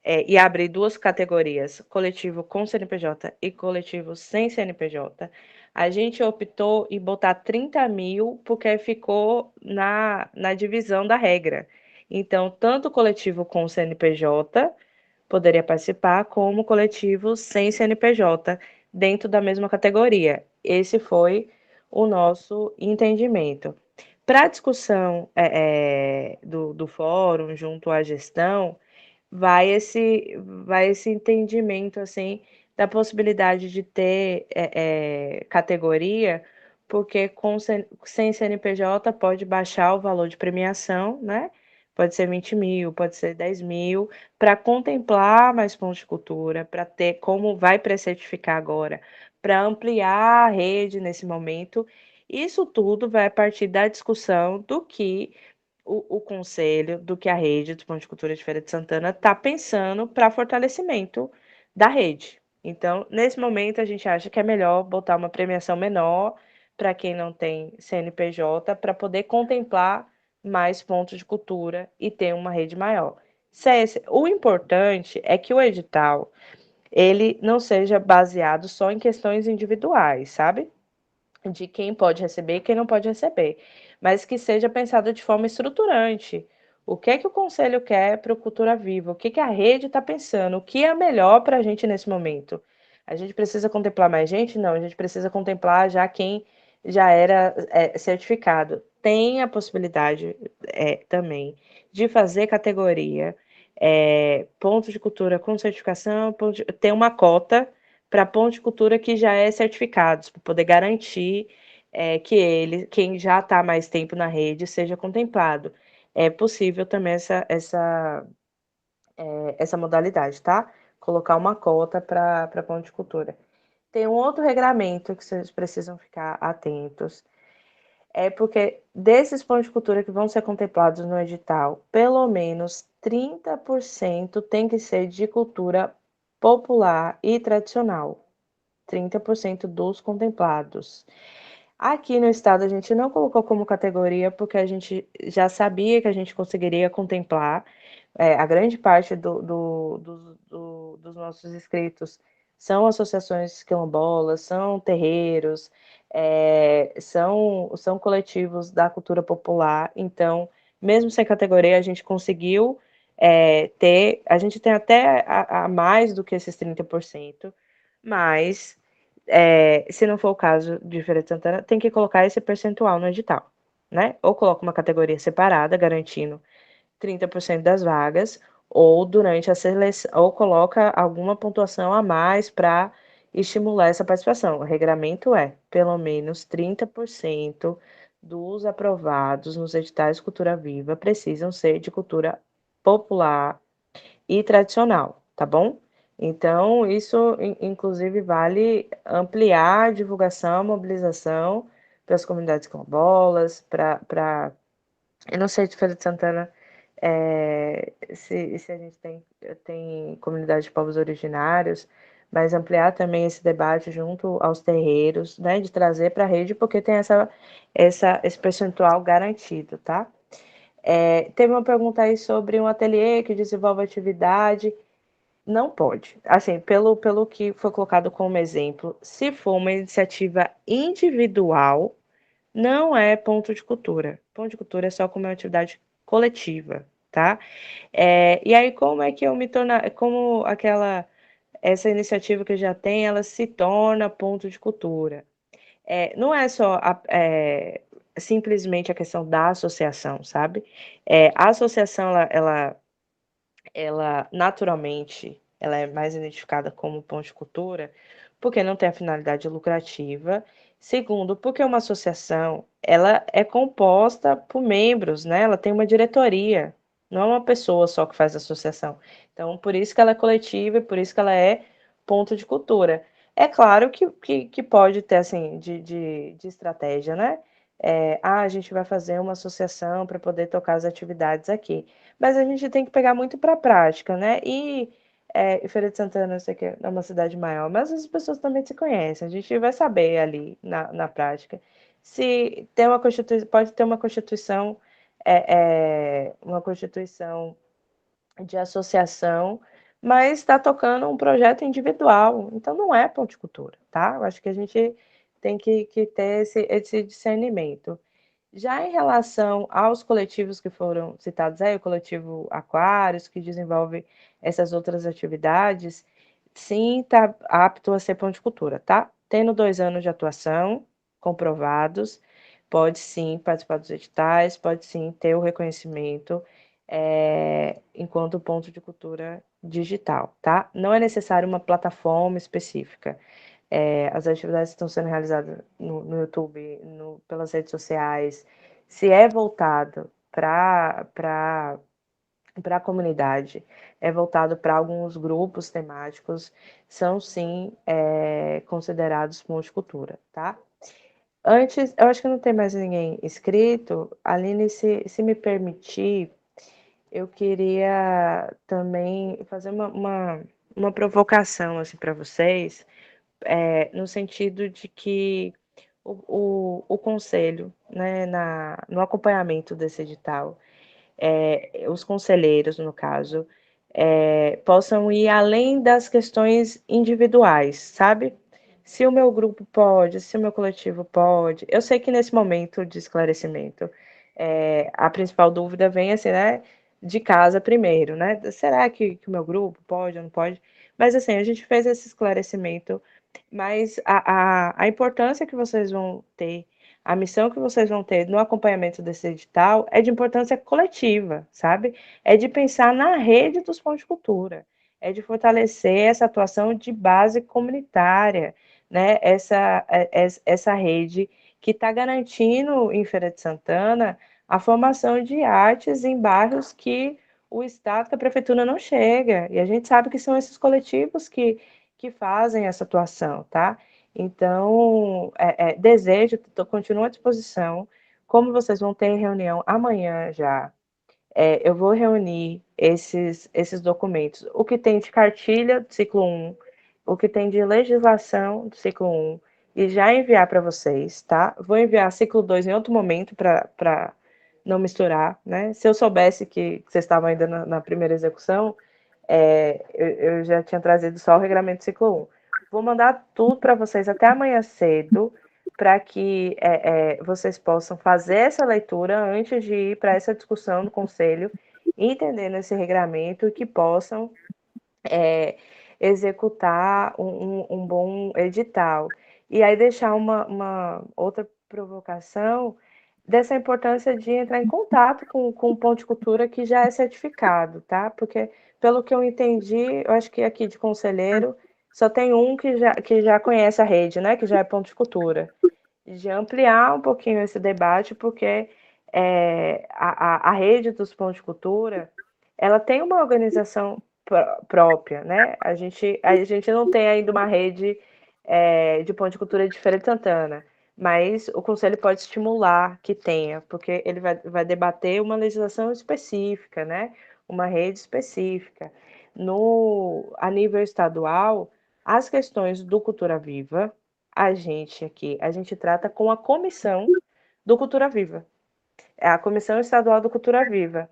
e abrir duas categorias, coletivo com CNPJ e coletivo sem CNPJ, a gente optou em botar 30 mil porque ficou na divisão da regra. Então, tanto o coletivo com CNPJ poderia participar, como coletivo sem CNPJ, dentro da mesma categoria. Esse foi o nosso entendimento. Para a discussão do fórum, junto à gestão, vai esse entendimento assim da possibilidade de ter categoria, porque sem CNPJ pode baixar o valor de premiação, né? Pode ser 20 mil, pode ser 10 mil, para contemplar mais pontos de cultura, para ter como vai pré-certificar agora, para ampliar a rede nesse momento. Isso tudo vai a partir da discussão do que o conselho, do que a rede dos pontos de cultura de Feira de Santana está pensando para fortalecimento da rede. Então, nesse momento, a gente acha que é melhor botar uma premiação menor para quem não tem CNPJ, para poder contemplar mais pontos de cultura e ter uma rede maior. O importante é que o edital ele não seja baseado só em questões individuais, sabe? De quem pode receber e quem não pode receber, mas que seja pensado de forma estruturante. O que é que o Conselho quer para o Cultura Viva? O que que a rede está pensando? O que é melhor para a gente nesse momento? A gente precisa contemplar mais gente? Não, a gente precisa contemplar já quem já era certificado. Tem a possibilidade também de fazer categoria, pontos de cultura com certificação, tem uma cota para pontos de cultura que já é certificados, para poder garantir que quem já está mais tempo na rede, seja contemplado. É possível também essa modalidade, tá? Colocar uma cota para ponto de cultura. Tem um outro regramento que vocês precisam ficar atentos, porque desses pontos de cultura que vão ser contemplados no edital, pelo menos 30% tem que ser de cultura popular e tradicional. 30% dos contemplados. Aqui no estado a gente não colocou como categoria porque a gente já sabia que a gente conseguiria contemplar. A grande parte dos nossos inscritos são associações quilombolas, são terreiros, são coletivos da cultura popular. Então, mesmo sem categoria, a gente conseguiu a gente tem até a mais do que esses 30%, mas se não for o caso de Feira de Santana, tem que colocar esse percentual no edital, né? Ou coloca uma categoria separada, garantindo 30% das vagas, ou durante a seleção, ou coloca alguma pontuação a mais para estimular essa participação. O regramento pelo menos 30% dos aprovados nos editais Cultura Viva precisam ser de cultura popular e tradicional, tá bom? Então, isso, inclusive, vale ampliar a divulgação, a mobilização para as comunidades quilombolas, eu não sei de Feira de Santana se a gente tem comunidade de povos originários, mas ampliar também esse debate junto aos terreiros, né, de trazer para a rede, porque tem esse percentual garantido, tá? Teve uma pergunta aí sobre um ateliê que desenvolve atividade. Não pode. Assim, pelo que foi colocado como exemplo, se for uma iniciativa individual, não é ponto de cultura. Ponto de cultura é só como uma atividade coletiva, tá? E aí, como é que eu me torno, como essa iniciativa que já tem, ela se torna ponto de cultura? Não é só simplesmente a questão da associação, sabe? A associação, ela naturalmente ela é mais identificada como ponto de cultura porque não tem a finalidade lucrativa. Segundo, porque uma associação ela é composta por membros, né? Ela tem uma diretoria, não é uma pessoa só que faz a associação. Então, por isso que ela é coletiva e por isso que ela é ponto de cultura. É claro que pode ter, assim, de estratégia, né? A gente vai fazer uma associação para poder tocar as atividades aqui. Mas a gente tem que pegar muito para a prática, né? E Feira de Santana, eu sei que é uma cidade maior, mas as pessoas também se conhecem. A gente vai saber ali na prática se tem uma constituição, pode ter uma constituição de associação, mas está tocando um projeto individual. Então não é ponto de cultura, tá? Eu acho que a gente tem que ter esse discernimento. Já em relação aos coletivos que foram citados aí, o coletivo Aquários, que desenvolve essas outras atividades, sim, está apto a ser ponto de cultura, tá? Tendo 2 anos de atuação comprovados, pode sim participar dos editais, pode sim ter o reconhecimento enquanto ponto de cultura digital, tá? Não é necessário uma plataforma específica. As atividades estão sendo realizadas no YouTube, pelas redes sociais. Se é voltado para a comunidade, é voltado para alguns grupos temáticos, são sim considerados pontos de cultura, tá? Antes, eu acho que não tem mais ninguém inscrito. Aline, se me permitir, eu queria também fazer uma provocação assim, para vocês, no sentido de que o conselho, né, no acompanhamento desse edital, os conselheiros, no caso, possam ir além das questões individuais, sabe? Se o meu grupo pode, se o meu coletivo pode. Eu sei que nesse momento de esclarecimento, a principal dúvida vem assim, né? De casa primeiro, né? Será que o meu grupo pode ou não pode? Mas assim, a gente fez esse esclarecimento, mas a importância que vocês vão ter, a missão que vocês vão ter no acompanhamento desse edital é de importância coletiva, sabe? É de pensar na rede dos pontos de cultura. é de fortalecer essa atuação de base comunitária, né? Essa rede que está garantindo em Feira de Santana a formação de artes em bairros que o Estado, que a Prefeitura não chega. E a gente sabe que são esses coletivos que fazem essa atuação, tá? Então, desejo, continuo à disposição. Como vocês vão ter reunião amanhã já, eu vou reunir esses documentos. O que tem de cartilha do ciclo 1, o que tem de legislação do ciclo 1, e já enviar para vocês, tá? Vou enviar ciclo 2 em outro momento para não misturar, né? Se eu soubesse que vocês estavam ainda na primeira execução, eu já tinha trazido só o regulamento do ciclo 1. Vou mandar tudo para vocês até amanhã cedo, para que vocês possam fazer essa leitura antes de ir para essa discussão do Conselho, entendendo esse regramento, e que possam executar um bom edital. E aí deixar uma outra provocação dessa importância de entrar em contato com o ponto de cultura que já é certificado, tá? Porque, pelo que eu entendi, eu acho que aqui de conselheiro só tem um que já conhece a rede, né? Que já é ponto de cultura. De ampliar um pouquinho esse debate, porque a rede dos pontos de cultura, ela tem uma organização própria, né? A gente não tem ainda uma rede de ponto de cultura de Feira de Santana, mas o Conselho pode estimular que tenha, porque ele vai debater uma legislação específica, né? Uma rede específica. A nível estadual, as questões do Cultura Viva, a gente trata com a comissão do Cultura Viva. É a Comissão Estadual do Cultura Viva.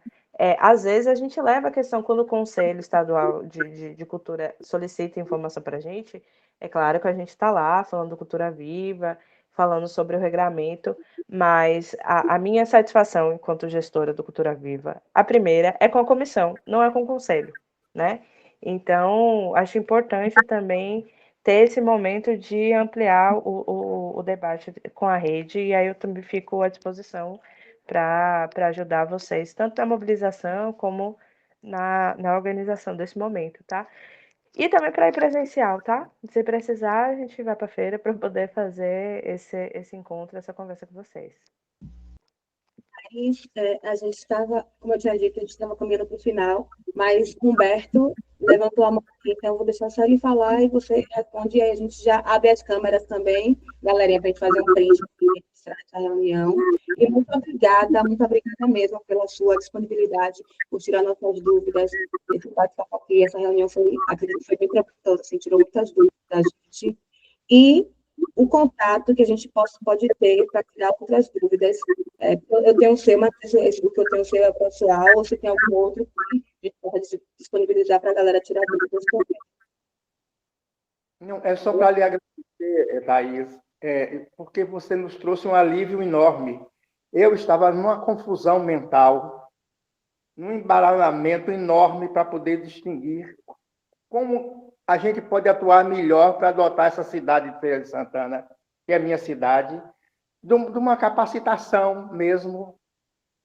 Às vezes a gente leva a questão, quando o Conselho Estadual de Cultura solicita informação para a gente, é claro que a gente está lá falando do Cultura Viva, falando sobre o regramento, mas a minha satisfação enquanto gestora do Cultura Viva, a primeira é com a comissão, não é com o Conselho, né? Então, acho importante também ter esse momento de ampliar o debate com a rede, e aí eu também fico à disposição para ajudar vocês, tanto na mobilização como na organização desse momento, tá? E também para ir presencial, tá? Se precisar, a gente vai para a feira para poder fazer esse encontro, essa conversa com vocês. A gente estava, como eu tinha dito, a gente estava caminhando para o final, mas Humberto levantou a mão aqui, então eu vou deixar só ele falar e você responde, e aí a gente já abre as câmeras também, galerinha, para a gente fazer um print aqui, registrar essa reunião. E muito obrigada mesmo pela sua disponibilidade, por tirar nossas dúvidas, esse bate-papo aqui, essa reunião acredito que foi bem proveitosa, assim, tirou muitas dúvidas da gente. E o contato que a gente pode ter para tirar outras dúvidas. Eu tenho o seu, mas o que eu tenho o seu é pessoal, ou se tem algum outro que a gente pode disponibilizar para a galera tirar dúvidas também. Não, é só para lhe agradecer, Thaís, porque você nos trouxe um alívio enorme. Eu estava numa confusão mental, num embaralhamento enorme para poder distinguir como a gente pode atuar melhor para adotar essa cidade de Feira de Santana, que é a minha cidade, de uma capacitação mesmo,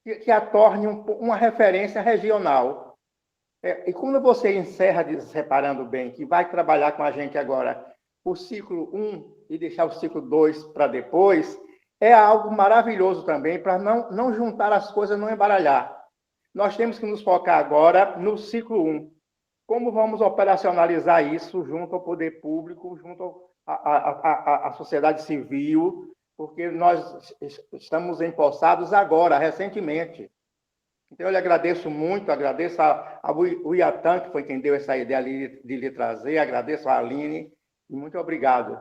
que a torne uma referência regional. E quando você encerra, reparando bem, que vai trabalhar com a gente agora o ciclo 1 e deixar o ciclo 2 para depois, é algo maravilhoso também, para não juntar as coisas, não embaralhar. Nós temos que nos focar agora no ciclo 1. Como vamos operacionalizar isso junto ao poder público, junto à sociedade civil, porque nós estamos empossados agora, recentemente. Então, eu lhe agradeço muito, agradeço ao Iatan, que foi quem deu essa ideia ali de lhe trazer, agradeço a Aline, e muito obrigado.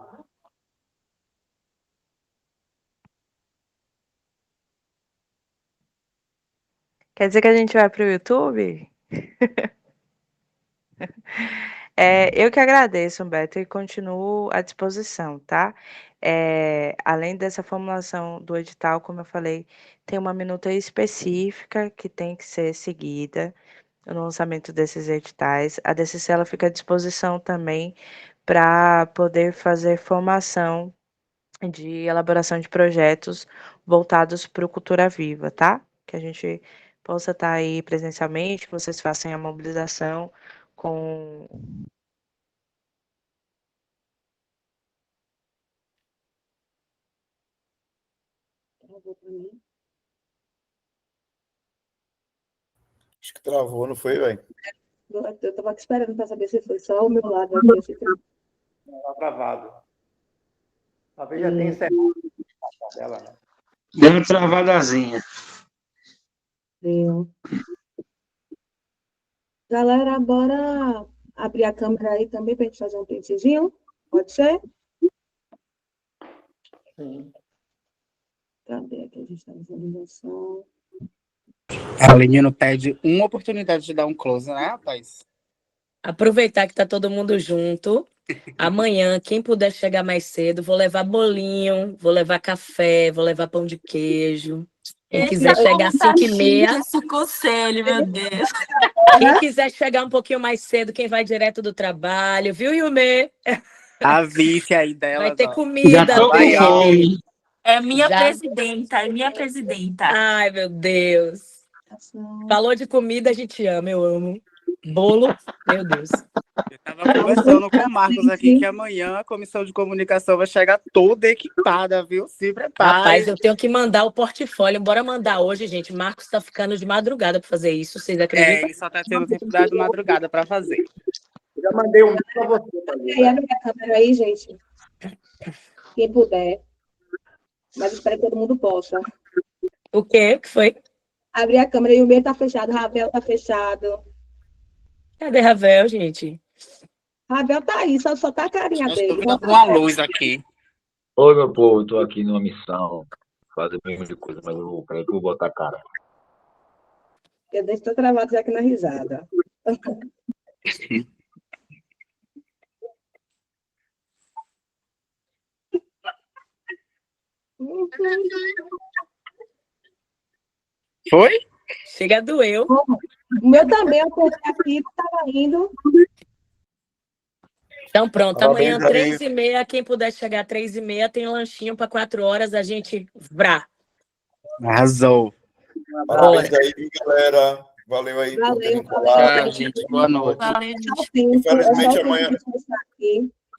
Quer dizer que a gente vai para o YouTube? Eu que agradeço, Humberto, e continuo à disposição, tá? Além dessa formulação do edital, como eu falei, tem uma minuta específica que tem que ser seguida no lançamento desses editais. A DCC ela fica à disposição também para poder fazer formação de elaboração de projetos voltados para o Cultura Viva, tá? Que a gente possa estar aí presencialmente, que vocês façam a mobilização com Travou pra mim. Acho que travou, não foi, velho? Eu estava esperando para saber se foi só o meu lado aqui ou se travou. Está travado. Talvez já tenha encerrado a tela, né? Deu uma travadazinha. Deu. Galera, bora abrir a câmera aí também para a gente fazer um printzzinho? Pode ser? Sim. Cadê aqui a gente está visualização? A Aline não perde uma oportunidade de dar um close, né, rapaz? Aproveitar que tá todo mundo junto. Amanhã, quem puder chegar mais cedo, vou levar bolinho, vou levar café, vou levar pão de queijo. Quem quiser chegar às 5h30. Esse conselho, meu Deus. Quem quiser chegar um pouquinho mais cedo, quem vai direto do trabalho, viu, Yumê? A vice aí dela. Vai ter Já comida, tô com baby. fome. É minha Já? presidenta, é minha presidenta. Ai, meu Deus. Falou de comida, a gente ama, eu amo. Bolo, meu Deus. Eu tava conversando com o Marcos aqui que amanhã a comissão de comunicação vai chegar toda equipada, viu? Se prepare. Rapaz, eu tenho que mandar o portfólio. Bora mandar hoje, gente. Marcos tá ficando de madrugada para fazer isso, vocês acreditam? Ele só tá tendo tempo da madrugada para fazer. Já mandei um para você. E aí, abre a câmera aí, gente. Quem puder. Mas espero que todo mundo possa. O quê? O que foi? Abrir a câmera e o meu tá fechado, Ravel tá fechado. Cadê Ravel, gente? Ravel tá aí, só tá a carinha Eu dele. estou vendo com a luz aqui. Oi, meu povo, estou aqui numa missão, fazer o mesmo de coisa, mas eu peraí que eu vou botar a cara. Eu deixo tô travado já aqui na risada. Foi? Chega, doeu. O meu também, eu coloquei aqui, tava indo. Então, pronto. Parabéns Amanhã, aí. 3h30, quem puder chegar 3h30, tem lanchinho para 4 horas, a gente vrá. Arrasou. Parabéns aí, viu, galera. Valeu aí por Valeu, terem valeu. colado. Tchau, gente. Boa noite. Valeu, gente.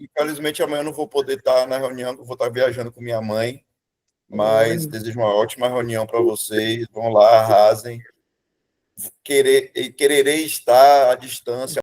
Infelizmente, amanhã eu não vou poder estar na reunião, eu vou estar viajando com minha mãe. Mas desejo uma ótima reunião para vocês. Vão lá, arrasem. Quererei estar à distância